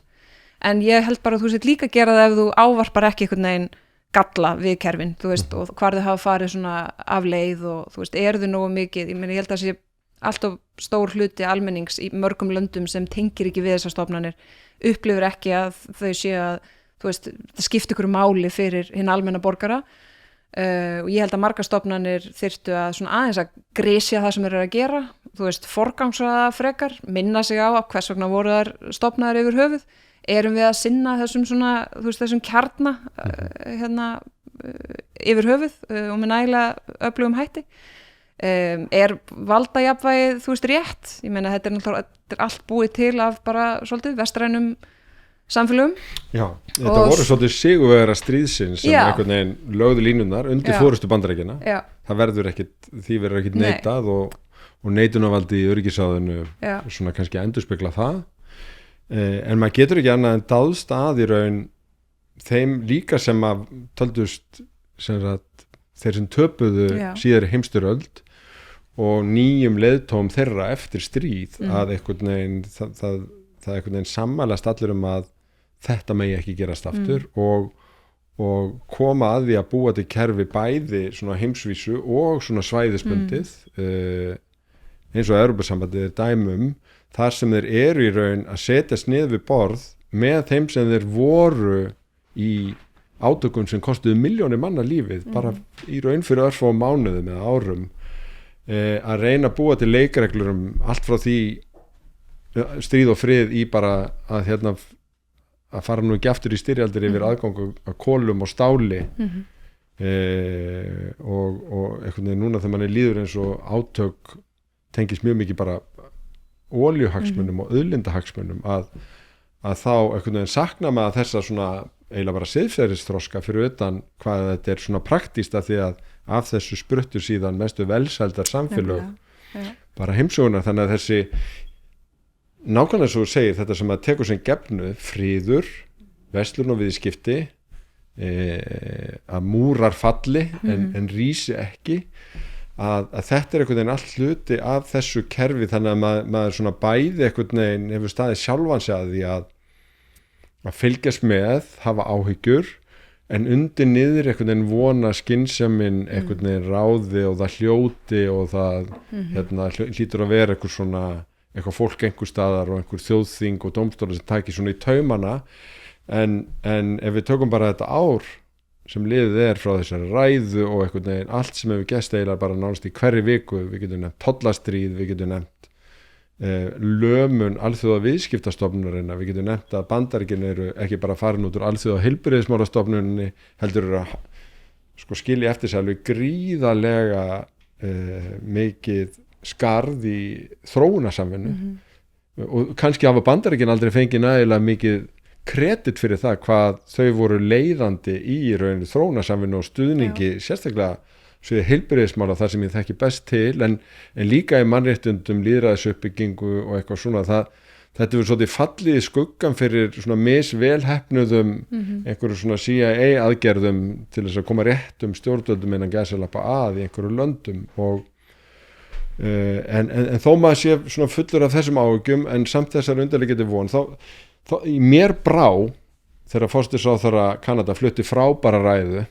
en ég held bara að þú sért líka að gera það ef þú ávarpar ekki einhvern veginn galla við kerfin, þú veist, og hvar þau hafa farið svona af leið og þú veist, þau nógu mikið, ég held að sé alltaf stór hluti almennings í mörgum löndum sem tengir ekki við þessar stofnanir, upplifir ekki að þau sé að, þú veist, það skipti ykkur máli fyrir hinn almenna borgara og ég held að margar stofnanir þyrftu að svona aðeins að grisja það sem þeir eru að gera, þú veist, forgangsraða frekar, minna sig á að hvers vegna voru þær stofnaðir yfir höfuð, erum við að sinna þessum svona, þú veist, þessum kjarna yfir höfuð og með nægilega öflugum hætti. Valdajafnvægið, þú veist, rétt, ég meina þetta er allt búið til af bara svolítið vestrænum samfélögum. Já, þetta voru svolítið sigurvegara stríðsins sem einhvern veginn lögðu línurnar undir forystu Bandaríkjanna. Það verður ekkit, því verður ekkit neitað og neitunarvaldi í öryggisráðinu svona kannski endurspegla það, en maður getur ekki annað en dáðst að í raun þeim líka sem að töldust sem sagt þeir sem töpuðu síðari heimsstyrjöld og nýjum leiðtóm þeirra eftir stríð að einhvern veginn það einhvern veginn sammælast allir að þetta megi ekki gerast aftur og koma að því að búa til kerfi bæði svona heimsvísu og svona svæðisbundið eins og Evrópusambandið er dæmum þar sem þeir eru í raun að setjast niður við borð með þeim sem þeir voru í átökum sem kostuðu milljónir manna lífið bara í raun fyrir örfá mánuðum eða árum að reyna að búa til leikreglur allt frá því stríð og frið í bara að að fara nú ekki aftur í styrjaldir yfir aðgangu að kolum og stáli og einhvern veginn núna þegar manni líður eins og átök tengist mjög mikið bara olíuhagsmunum og auðlindahagsmunum að þá einhvern veginn sakna maður þessa svona eiginlega bara siðferðisþroska fyrir utan hvað þetta er svona praktíst að því að af þessu spruttur síðan mestu velsældar samfélög bara heimsögunar, þannig að þessi nákvæmlega svo segir þetta sem að tekur sem gefnu friður, verslun og viðskipti að múrar falli en rísi ekki að þetta er einhvern veginn allt hluti af þessu kerfi þannig að maður svona bæði einhvern veginn hefur staðið sjálfan sig að því að fylgjast með, hafa áhyggjur en undir niður einhvern veginn vona skynsemin einhvern veginn ráði og það hljóti og það hlýtur að vera eitthvað fólk einhver staðar og einhver þjóðþing og dómstólar sem tækir svona í taumana en ef við tökum bara þetta ár sem liðið frá þessari ræðu og einhvern veginn allt sem hefur gest eiginlega bara nánast í hverri viku, við getum nefnt tollastríð, við getum nefnt lömun alþjóða viðskiptastofnunarinnar, við getum nefnt að Bandaríkin eru ekki bara farin út úr alþjóða heilbrigðismálastofnuninni, heldur eru að skilja eftir sig alveg gríðarlega mikið skarð í þróunarsamvinnu og kannski hafa Bandaríkin aldrei fengið nægilega mikið kredit fyrir það hvað þau voru leiðandi í rauninu þróunarsamvinnu og stuðningi sérstaklega sviði heilbrigðismála þar sem ég þekki best til en líka í mannréttundum lýðræðisuppbyggingu og eitthvað svona þetta er svolítið fallið í skuggan fyrir svona misvelheppnuðum einhverju svona CIA aðgerðum til þess að koma réttum stjórnvöldum innan gæsalappa að í einhverju löndum og en þó maður sé svona fullur af þessum áhugjum en samt þessar undarleikandi von þá í mér brá þegar forsætisráðherra Kanada flutti frábæra ræðu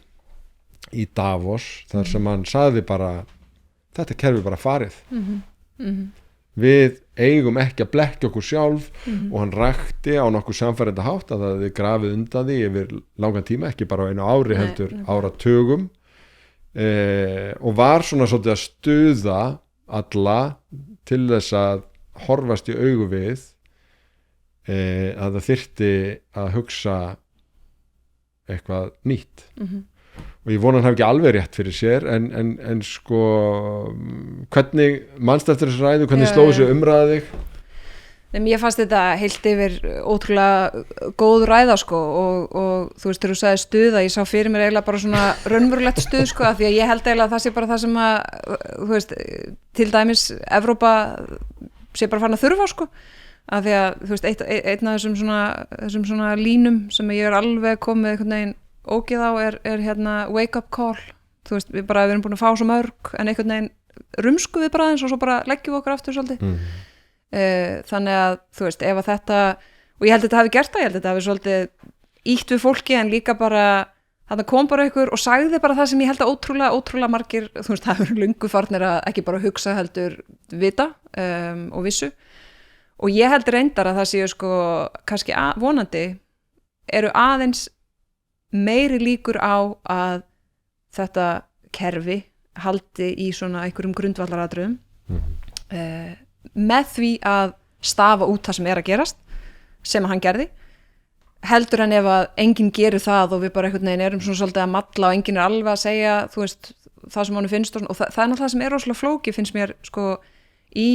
í Davos þar sem hann sagði bara þetta kerfi bara farið við eigum ekki að blekkja okkur sjálf og hann rakti á nokkuð samfærenda hátt að það við grafið undan því yfir langan tíma, ekki bara á einu ári heldur áratugum og var svona svolítið að stuða alla til þess að horfast í augu við að það þyrfti að hugsa eitthvað nýtt og ég vona hann hafi ekki alveg rétt fyrir sér en sko hvernig manst eftir þessu ræðu, hvernig slóðu þessu umræði þig? Ég fannst þetta heilt yfir ótrúlega góð ræða sko og þú veist þegar þú sagði stuða, ég sá fyrir mér eiginlega bara svona raunverulegt stuð sko af því að ég held eiginlega að það sé bara það sem að þú veist, til dæmis Evrópa sé bara farin að þurfa sko af því að þú veist einn af þessum svona línum sem ég alveg komið einhvern veginn ógið á er hérna wake up call, þú veist við erum búin að fá svo mörg en einhvern veginn rumsku við bara aðeins og svo bara leggjum við okkur aftur svolítið þannig að þú veist ef að þetta, og ég held að þetta hafi gert það, ég held að þetta hafi svolítið ítt við fólki en líka bara þetta kom bara ykkur og sagði bara það sem ég held að ótrúlega margir, þú veist það eru löngu farnir að ekki bara hugsa heldur vita og vissu og ég held reyndar að það séu sko kannski vonandi eru aðeins meiri líkur á að þetta kerfi haldi í svona einhverjum grundvallaratriðum með því að stafa út það sem er að gerast sem hann gerði heldur en ef að enginn gerir það og við bara einhvern veginn erum svona svolítið að malla og enginn er alveg að segja þú veist það sem hann finnst og það er náttúrulega það sem er rosalega flókið finnst mér sko í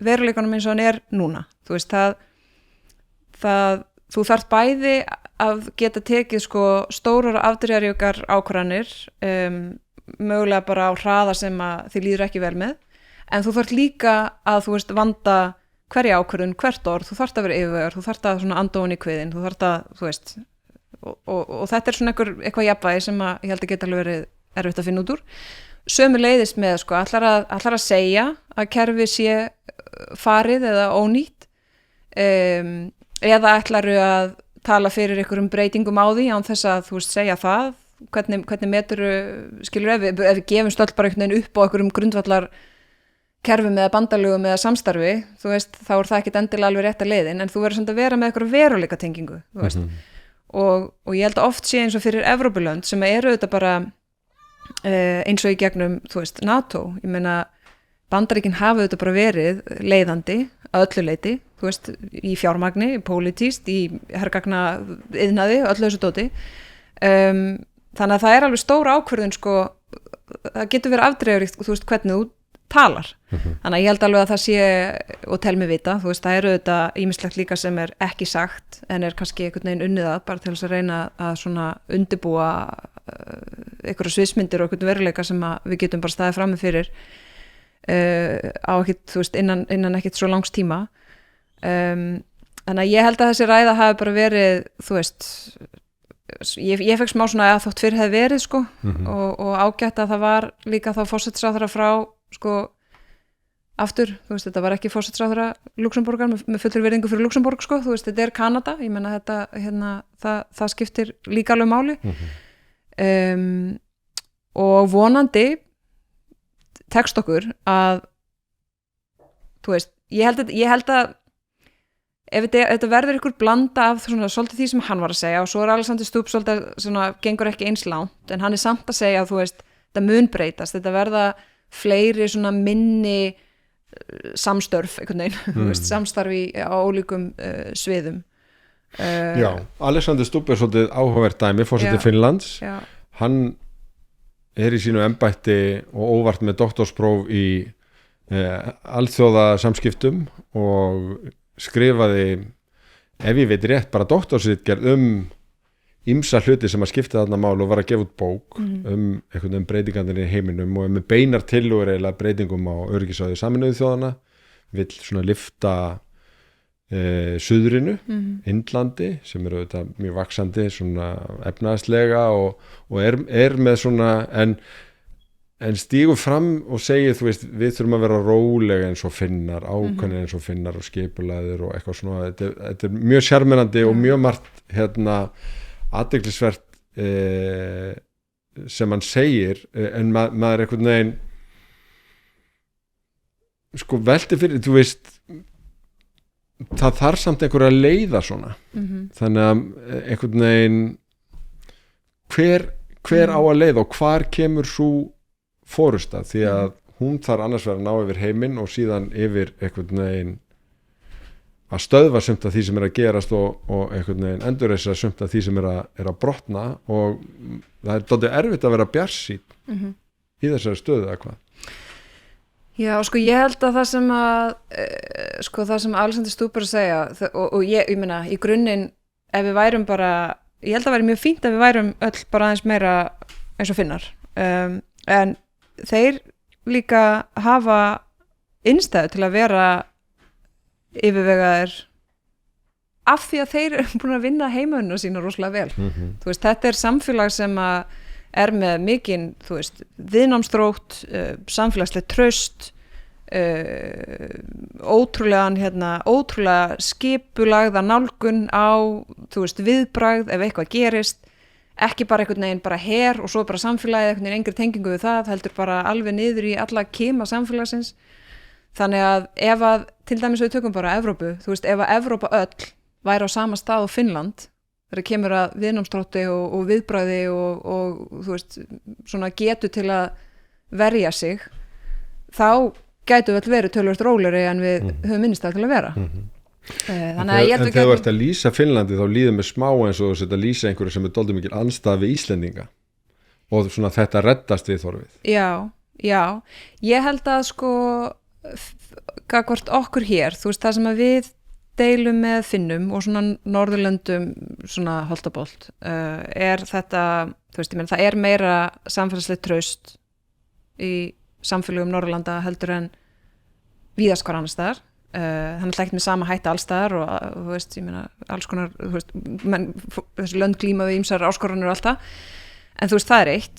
veruleikanum eins og hann er núna þú veist það þú þarft bæði að geta tekið sko stórar afdrifjarjúkar ákvarðanir mögulega bara á hraða sem að þið líður ekki vel með en þú þarft líka að þú veist vanda hverja ákvörðun, hvert orð, þú þarft að vera yfirvegar, þú þarft að svona anda ofan í kviðinn, þú þarft að þú veist og þetta er svona eitthvað jafnvægi sem að ég held að geta alveg verið erfitt að finna út úr sömuleiðis með sko ætlar að segja að kerfi sé farið eða ónýtt eða ætlaru að tala fyrir einhverjum breytingum á því án þess að þú veist segja það hvernig meturu skilur ef við gefum stöld bara einhvern veginn upp á einhverjum grundvallar kerfum eða bandalögum eða samstarfi þú veist þá er það ekkit endilega alveg rétta leiðin en þú verður samt að vera með einhverju veruleika tengingu þú veist og ég held að oft sé eins og fyrir Evrópulönd sem eru auðvitað bara eins og í gegnum þú veist NATO ég meina Bandaríkin hafa auðvitað bara verið leiðandi að öllu leyti, þú veist, í fjármagni, pólitískt, í hergagna iðnaði, öllu þessu dóti. Þannig að það er alveg stóra ákvörðun, sko, það getur verið afdreifuríkt, þú veist, hvernig þú talar. Þannig að ég held alveg að það sé, og tel mig vita, þú veist, það eru auðvitað ýmislegt líka sem er ekki sagt, en er kannski einhvern veginn unnið að, bara til þess að reyna að svona undibúa einhverja sviðsmyndir og einhvern veruleika sem að við getum bara staðið frammi fyrir á ekkit, þú veist, innan ekkit svo langs tíma. Þannig að ég held að þessi ræða hafi bara verið, þú veist, ég fekk smá svona að þótt fyrir hefði verið, sko, og ágætt að það var líka þá forsætisráðherra frá, sko, aftur, þú veist, þetta var ekki forsætisráðherra Luxemborgar með fullri virðingu fyrir Luxemborg, sko, þú veist, þetta er Kanada, ég menna þetta, hérna, það skiptir líka alveg máli. Og vonandi tekst okkur að, þú veist, ég held að ef þetta verður ykkur blanda af svona, svolítið því sem hann var að segja og svo er Alexander Stubb svolítið svona, gengur ekki eins langt en hann er samt að segja að þú veist, þetta mun breytast, þetta verða fleiri svona minni samstörf, einhvern veginn, þú veist, samstarfi á ólíkum sviðum. Já, Alexander Stubb er svolítið áhugavert dæmi, forseti Finnlands, hann er í sínu embætti og óvart með doktorspróf í alþjóða samskiptum og skrifaði, ef ég veit rétt, bara doktorsritgerð ýmsa hluti sem að skipta þarna mál og var að gefa út bók einhvern veginn breytingarnir í heiminum og með beinar tillögur eiginlega breytingum á öryggisráði Sameinuðu þjóðanna, vill svona lyfta suðrinu, Indlandi sem eru auðvitað mjög vaxandi svona efnaðslega og er með svona, en en stígur fram og segir, þú veist, við þurfum að vera rólega eins og Finnar, ákveðnir eins og Finnar og skipulaðir og eitthvað svona, þetta er mjög sjarmerandi og mjög margt athyglisvert sem hann segir, en maður einhvern veginn sko velti fyrir, þú veist það þarf samt einhver að leiða svona þannig að einhvern veginn hver á að leiða og hvar kemur svo forusta, því að hún þarf annars vera að ná yfir heiminn og síðan yfir einhvern veginn að stöðva sumt af því sem að gerast og einhvern veginn endurreisa sumt af því sem að brotna, og það dálítið erfitt að vera bjarsýnn í þessari stöðu eða hvað. Já, sko ég held að það sem það sem Alexander Stuber að segja og ég meina í grunninn ef við værum bara, ég held að væri mjög fínt ef við værum öll bara aðeins meira eins og Finnar, en þeir líka hafa innstæðu til að vera yfirvegaðir af því að þeir eru búin að vinna heimaunum sína rosalega vel. Þú veist, þetta er samfélag sem að er með mikinn, þú veist, viðnámsþrótt, samfélagslega traust, ótrúlega skipulagða nálgun á, þú veist, viðbragð ef eitthvað gerist, ekki bara einhvern veginn bara her og svo bara samfélagið, einhvern veginn engri tengingu við það, heldur bara alveg niður í alla kima samfélagsins. Þannig að ef að, til dæmis við tökum bara Evrópu, þú veist, ef að Evrópa öll væri á sama stað og Finnland, þegar kemur að viðnámsþrótti og viðbragði og þú veist, svona getu til að verja sig, þá gætu vel verið tölvöld rólegri en við höfum minnstað til að vera. Þannig að ég held en þegar þú ert að lýsa Finnlandi þá líður með smá eins og þú sett að lýsa einhverju sem er dálítið mikil andstæða við Íslendinga og svona þetta reddast við þorfið. Já, ég held að sko gagnvart okkur hér, þú veist, það sem að við deilum með Finnum og svona Norðurlöndum svona holtabolt er þetta, þú veist, ég meina það er meira samfélagslegt traust í samfélögum Norðurlanda heldur en víðast hvar annars staðar, þannig að ekki með sama hætta alls staðar og þú veist, ég meina alls konar, þú veist, þessi lönd glíma við ýmsar áskoranir og allt það, en þú veist, það er eitt.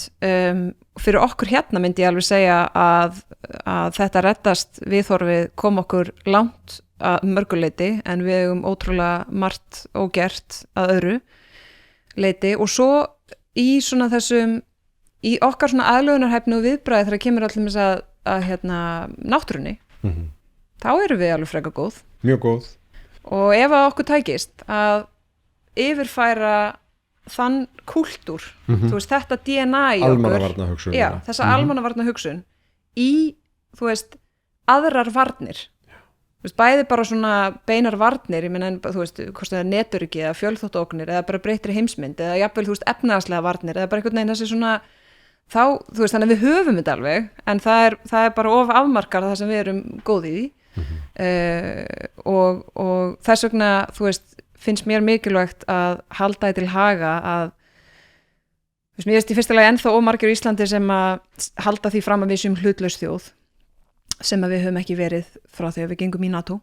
Fyrir okkur hérna myndi ég alveg segja að þetta reddast viðhorfið kom okkur langt að mörguleiti, en við hefum ótrúlega margt ógert að öðru leiti, og svo í svona þessum, í okkar svona aðlögunarhæfni og viðbragði þegar kemur allir með að hérna náttúrunni, þá erum við alveg freka góð. Mjög góð. Og ef að okkur tækist að yfirfæra þann kúltúr, þú veist, þetta DNA í okkur, almannavarnahugsun, þessa almannavarnahugsun í, þú veist, aðrar varnir, þú veist, bæði bara svona beinar varnir, ég meina, þú veist, hvort það er netöryggi eða fjölþáttaógnir eða bara breyttri heimsmynd eða jafnvel, þú veist, efnahagslega varnir eða bara einhvern veginn þessi svona, þá, þú veist, þannig að við höfum þetta alveg, en það er bara of afmarkað það sem við erum góð í og þess vegna, þú veist, finnst mér mikilvægt að halda því til haga að, þú veist, mér finnst í fyrsta lagi ennþá ómargir í Íslandi sem að halda því fram að við séum hlutlaus þjóð, sem að við höfum ekki verið frá því að við gengum í NATO,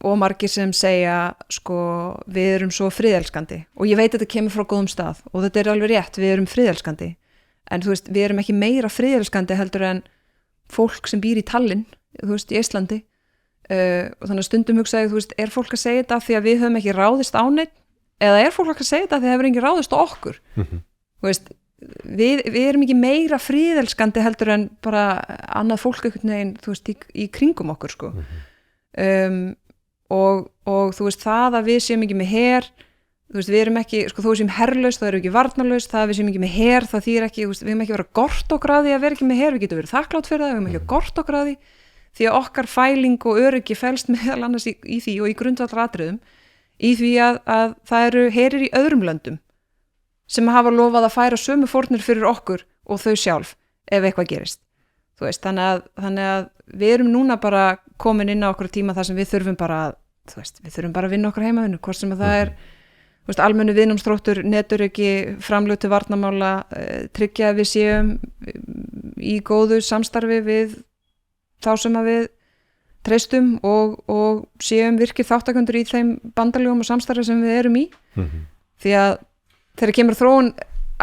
og margir sem segja, sko, við erum svo friðelskandi, og ég veit að þetta kemur frá góðum stað og þetta er alveg rétt, við erum friðelskandi, en þú veist, við erum ekki meira friðelskandi heldur en fólk sem býr í Tallinn, þú veist, í Íslandi, og þannig að stundum hugsaði, þú veist, er fólk að segja þetta því að við höfum ekki ráðist á neitt, eða er fólk að segja þetta því að það hefur ekki ráðist á okkur? Þú veist, við erum ekki meira friðelskandi heldur en bara annað fólk einhvern veginn, þú veist, í kringum okkur, sko. Og þú veist, það að við séum ekki með her, þú veist, við erum ekki, sko, þó við séum herlaus, þá erum við ekki varnarlaus, það að við séum ekki með her, það þýðir ekki, þú veist, við höfum ekki verið að gort okkur að því að vera ekki með her, við getum verið þakklátt fyrir það, við höfum ekki að gort okkur að því, því að okkar fæling og öryggi felst meðal annars í því og í grundvallaratriðum í því að það eru herir í öðrum löndum sem hafa lofað að færa sömu fórnir fyrir okkur og þau sjálf ef eitthvað gerist. Þú veist, þannig að við erum núna bara komin inn á okkur tíma þar sem við þurfum bara, þú veist, við þurfum bara að vinna okkar heimavinnu, hvort sem að það er, þú veist, almennu viðnámsþróttur, netöryggi, framlög til varnarmála, tryggja að við séum í góðu samstarfi við þá sem að við treystum og séum virkir þáttakendur í þeim bandalögum og samstarfi sem við erum í. Því að þegar kemur þróun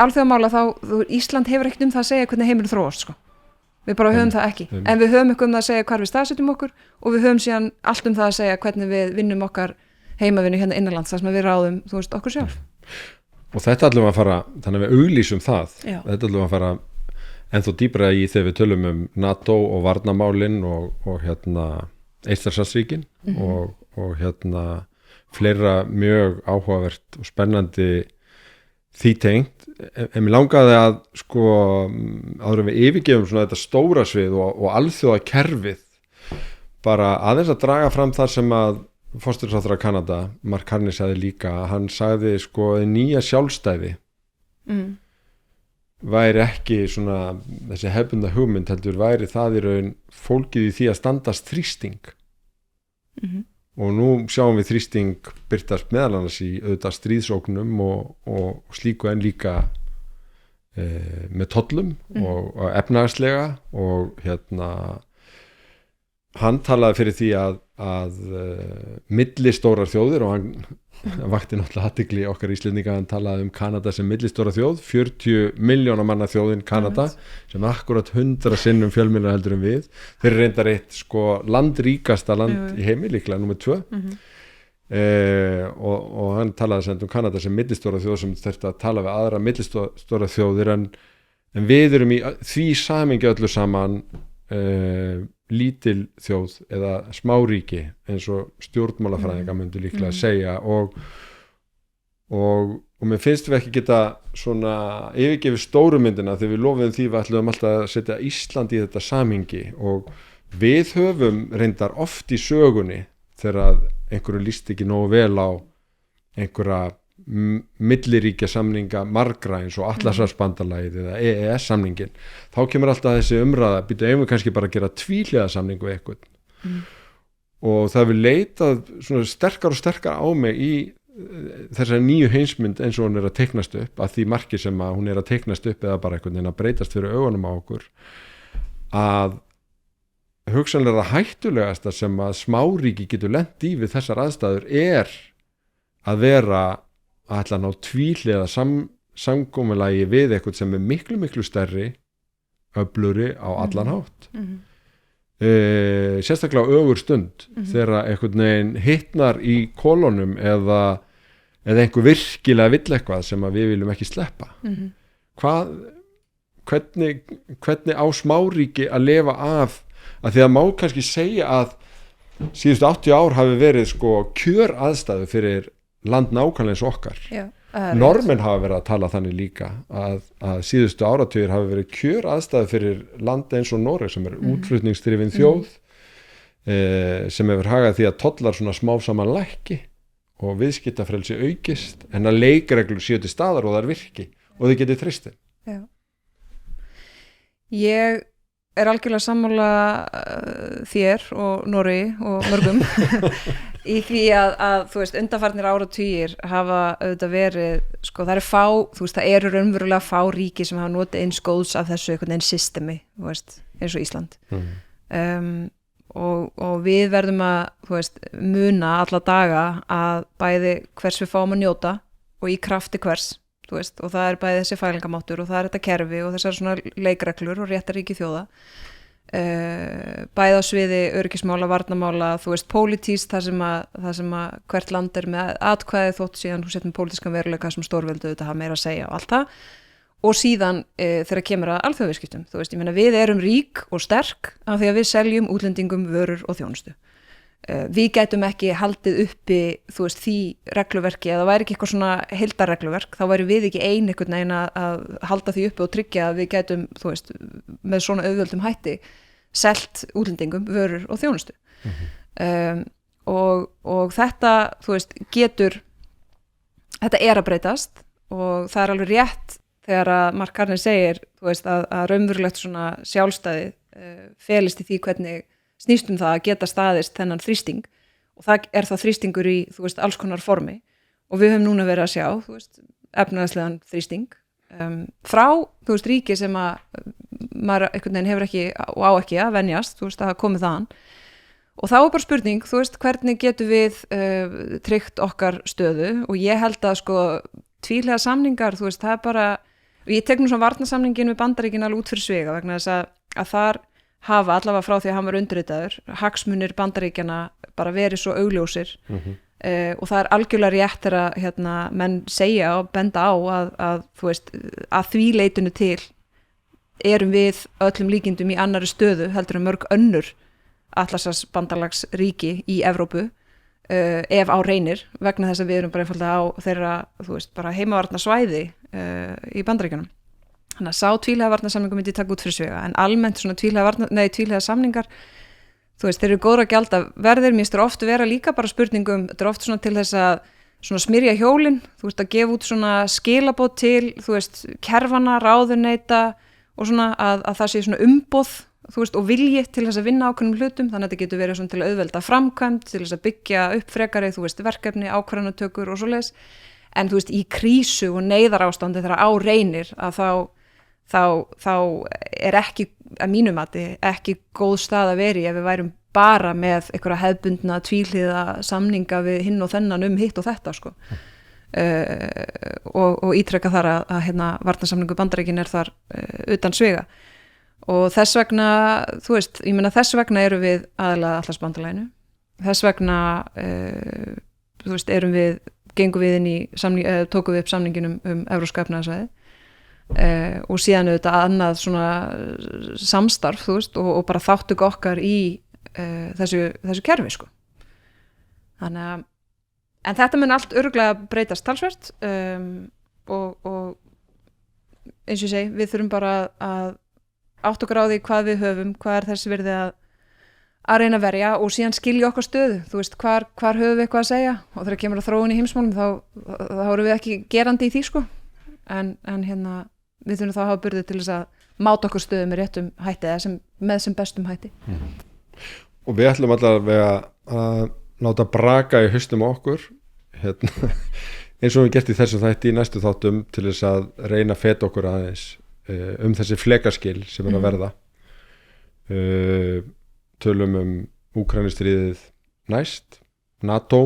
alþjóðamála þá Ísland hefur ekkert það að segja hvernig heimurinn þróast sko. Við bara höfum það ekki en við höfum eitthvað það að segja hvar við staðsetjum okkur og við höfum síðan allt það að segja hvernig við vinnum okkar heimavinnu hérna innanlands þar sem við ráðum, þú veist, okkur sjálf og þetta ætlum að fara, þannig að við auglýsum það þetta ætlum að fara ennþá dýpra í þegar við tölum NATO og varnarmálin og hérna Eystrasaltsríkin og hérna fleira mjög áhugavert og spennandi því tengt en mér langaði að sko áður en við yfirgefum svona þetta stóra svið og alþjóða kerfið bara aðeins að draga fram þar sem að forsætisráðherra Kanada, Mark Carney sagði líka, hann sagði sko nýja sjálfstæði væri ekki svona þessi hefbunda hugmynd heldur væri það í raun fólkið í því að standast þrýsting og nú sjáum við þrýsting birtast meðal annars í auðvitað stríðsóknum og slíku en líka með tollum og efnahagslega og hérna hann talaði fyrir því að millistórar þjóðir og hann vakti náttúrulega athygli okkar Íslendinga, hann talaði Kanada sem millistóra þjóð, 40 miljóna manna þjóðin Kanada sem akkurat 100 sinnum fjölmiðlar heldur en við þeir reyndar eitt sko landríkasta land í heimi, líklega númer 2 og hann talaði sem Kanada sem millistóra þjóð sem þurfti að tala við aðra millistóra þjóðir en við erum í því samingi öllu saman lítil þjóð eða smáríki eins og stjórnmálafræðingar myndu líklega að segja og mér finnst við ekki geta svona yfirgefið stóru myndina þegar við lofuðum því við ætlum alltaf að setja Ísland í þetta samhengi og við höfum reyndar oft í sögunni þegar einhverju líst ekki nógu vel á einhverja milliríkja samninga margra eins og Atlantshafsbandalagið eða EES samningin þá kemur alltaf þessi umræða býtu eigum við kannski bara að gera tvíhliða samning við eitthvað og það við leitað svona sterkar og sterkar á mig í þessari nýju heimsmynd eins og hún að teiknast upp að því marki sem að hún að teiknast upp eða bara einhvern veginn að breytast fyrir augunum á okkur að hugsanlega hættulegasta sem að smáríki getur lent í við þessar aðstæður að vera að ætla að ná tvíhliða samkomulagi við eitthvað sem miklu stærri öfluri á allan hátt sérstaklega á ögur stund þegar einhvern veginn hittnar í kolonum eða einhver virkilega vill eitthvað sem að við viljum ekki sleppa hvernig á smáríki að lifa af að því að má kannski segja að síðustu 80 ár hafi verið sko kjör aðstæðu fyrir land nákvæmlega eins okkar normenn hafa verið að tala þannig líka að síðustu áratugir hafi verið kjör aðstæðu fyrir land eins og Noreg sem útflutningsdrifin þjóð sem hefur hagað því að tollar svona smá saman lækki og viðskiptafrelsi aukist en að leikreglur séu til staðar og þar virki og þið getið treyst þeim. Ég er algjörlega sammála þér og Noregi og mörgum í því að þú veist, undanfarnir áratugir hafa auðvitað verið, sko það fá, þú veist, það eru raunverulega fá ríki sem hafa notið eins góðs af þessu einhvern veginn systemi, þú veist, eins og Ísland. Og við verðum að, þú veist, muna alla daga að bæði hvers við fáum að njóta og í krafti hvers, þú veist, og það er bæði þessi fælingamáttur og það er þetta kerfi og þessar svona leikreglur og réttaríki þjóða. Bæði á sviði öryggismála, varnarmála, þú veist, pólitískt það sem að hvert land er með atkvæði þótt síðan þú setur með pólitískan veruleika sem stórveldu þetta hafa meira að segja og allt það og síðan þegar kemur að alþjóðaviðskiptum, þú veist, ég meina við erum rík og sterk af því að við seljum útlendingum vörur og þjónustu við gætum ekki haldið uppi þú veist, því regluverki eða væri ekki eitthvað svona heildarregluverk þá væri við ekki einhvern veginn að halda því uppi og tryggja að við gætum þú veist, með svona auðvöldum hætti selt útlendingum vörur og þjónustu og þetta þú veist, þetta er að breytast og það er alveg rétt þegar að Mark Carney segir þú veist, að raunverulegt svona sjálfstæði felist í því hvernig snýst það að geta staðist þennan þrýsting og það er það þrýstingur í þú veist, alls konar formi og við höfum núna verið að sjá þú veist, efnahagslegan þrýsting frá þú veist, ríki sem að maður einhvern veginn hefur ekki og á ekki að venjast þú veist, að hafa komið þaðan og þá er bara spurning, þú veist, hvernig getum við tryggt okkar stöðu og ég held að sko tvíhliða samningar, þú veist, það er bara ég tek nú svona varnarsamningin við Bandaríkin alveg út fyrir sviga vegna þess að þar hafa allavega frá því að hann var undirritaður hagsmunir Bandaríkjana bara verið svo augljósir og það er algjörlega rétt þegar menn segja og benda á að þú veist, að því leitinu til erum við öllum líkindum í annari stöðu heldur en mörg önnur Atlantshafsbandalagsríki í Evrópu ef á reynir vegna þess að við erum bara einfaldlega á þeirra, þú veist, bara heimavarnarsvæði í Bandaríkjunum. Þannig að sá tvíhliða varnarsamningur myndi taka út fyrir sviga en almennt svona tvíhliða samningar þú veist, þeir eru góðra gjalda verðir, mér styrir oft vera líka bara spurningum, þetta er oft svona til þess að svona smyrja hjólin, þú veist, að gefa út svona skilaboð til, þú veist, kerfana, ráðuneyta og svona að það sé svona umboð, þú veist, og vilji til þess að vinna ákveðnum hlutum, þannig að þetta getur verið svona til að auðvelda framkvæmd, til þess að byggja upp frekari, þú veist, verkefni, ákvarðanatökur og svoleiðis, en þú veist, í krísu og neyðarástandi þegar á reynir að þá er ekki, að mínu mati, ekki góð stað að veri ef við værum bara með einhverja hefðbundna tvíhliða samninga við hinn og þennan hitt og þetta, sko. Og ítrekka þar að varnarsamningu Bandaríkin er þar utan sviga. Og þess vegna, þú veist, ég meina þess vegna erum við aðalega Atlantshafsbandalaginu. Þess vegna, þú veist, gengum við inn í tókum við upp samninginum Evrópska efnahagssvæðið. Og síðan auðvitað annað svona samstarf, þú veist, og bara þátttöku okkar í þessu kerfi, sko. Þannig að, en þetta mun allt örugglega breytast talsvert og eins og ég segi, við þurfum bara að átta okkur á því hvað við höfum, hvað er þessi virði að reyna að verja og síðan skilja okkar stöðu, þú veist, hvar höfum við eitthvað að segja og þegar kemur að þróun í heimsmálum þá erum við ekki gerandi í því, sko, en við þurfum þá að hafa burði til þess að máta okkur stöðu með réttum hætti eða með sem bestum hætti. Og við ætlum allavega að láta braka í haustum okkur eins og við gert í þessu þætti í næstu þáttum til þess að reyna að feta okkur aðeins þessi flekaskil sem er að verða. Tölum Úkraínustríðið næst, NATO,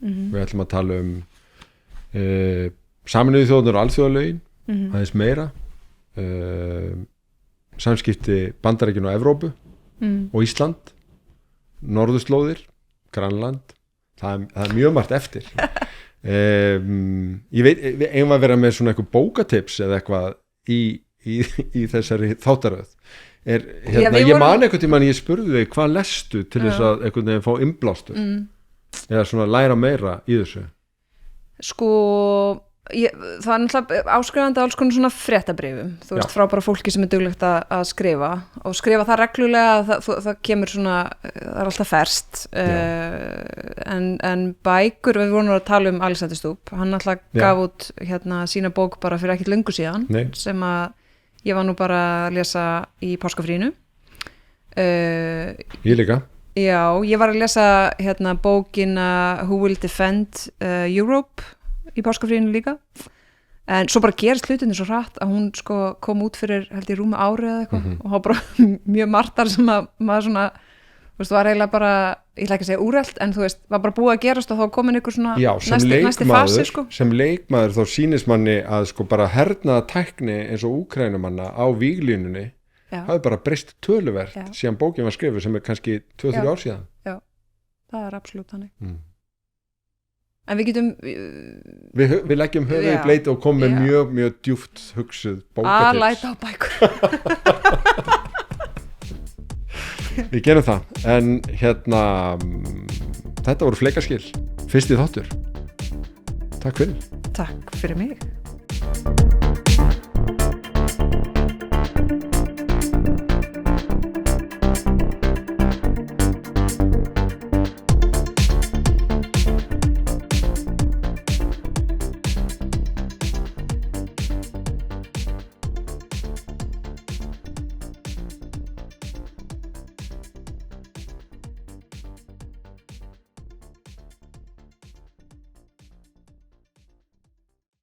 við ætlum að tala Sameinuðu þjóðirnar og alþjóðalögin aðeins meira, samskipti Bandaríkin og Evrópu og Ísland, norðurslóðir, Grænland, það er mjög margt eftir. Ég veit, við eigum að vera með svona eitthvað bókatips eða eitthvað í þessari þáttaröð. Ég man einhvern tímann ég spurði þig hvað lestu til þess að einhvern veginn fá innblástur eða svona læra meira í þessu. Sko, það er náttúrulega áskrifandi alls konar svona fréttabréfum, þú veist, frá bara fólki sem er duglegt að skrifa og skrifa það reglulega, það kemur svona, það er alltaf ferskt, en bækur, við vorum að tala Alexander Stubb, hann alltaf gaf út sína bók bara fyrir ekkert löngu síðan, sem að ég var nú bara að lesa í páskafrínu. Ég líka. Já, ég var að lesa bókina Who Will Defend Europe í páskafrínu líka, en svo bara gerist hlutinni svo hratt að hún sko kom út fyrir held ég rúma ári eða eitthvað og þá bara mjög margar sem að maður svona, þú veist, var eiginlega bara, ég ætla ekki að segja úrelt, en þú veist, var bara búið að gerast og þá komin ykkur svona næsti fasi, sko. Sem leikmaður þá sýnist manni að sko bara hernaða tækni eins og Úkraínumanna á víglínunni hafi bara breyst töluvert síðan bókin var skrifuð sem er kannski 2-3 ár síðan. Já, það er absolutt þannig. En við getum við leggjum höfuð í bleyti og komum með mjög, mjög djúpt hugsuð bókatips. Að læta á bækur. Við gerum það, en þetta voru flekaskil, fyrsti þáttur. Takk fyrir. Takk fyrir mig.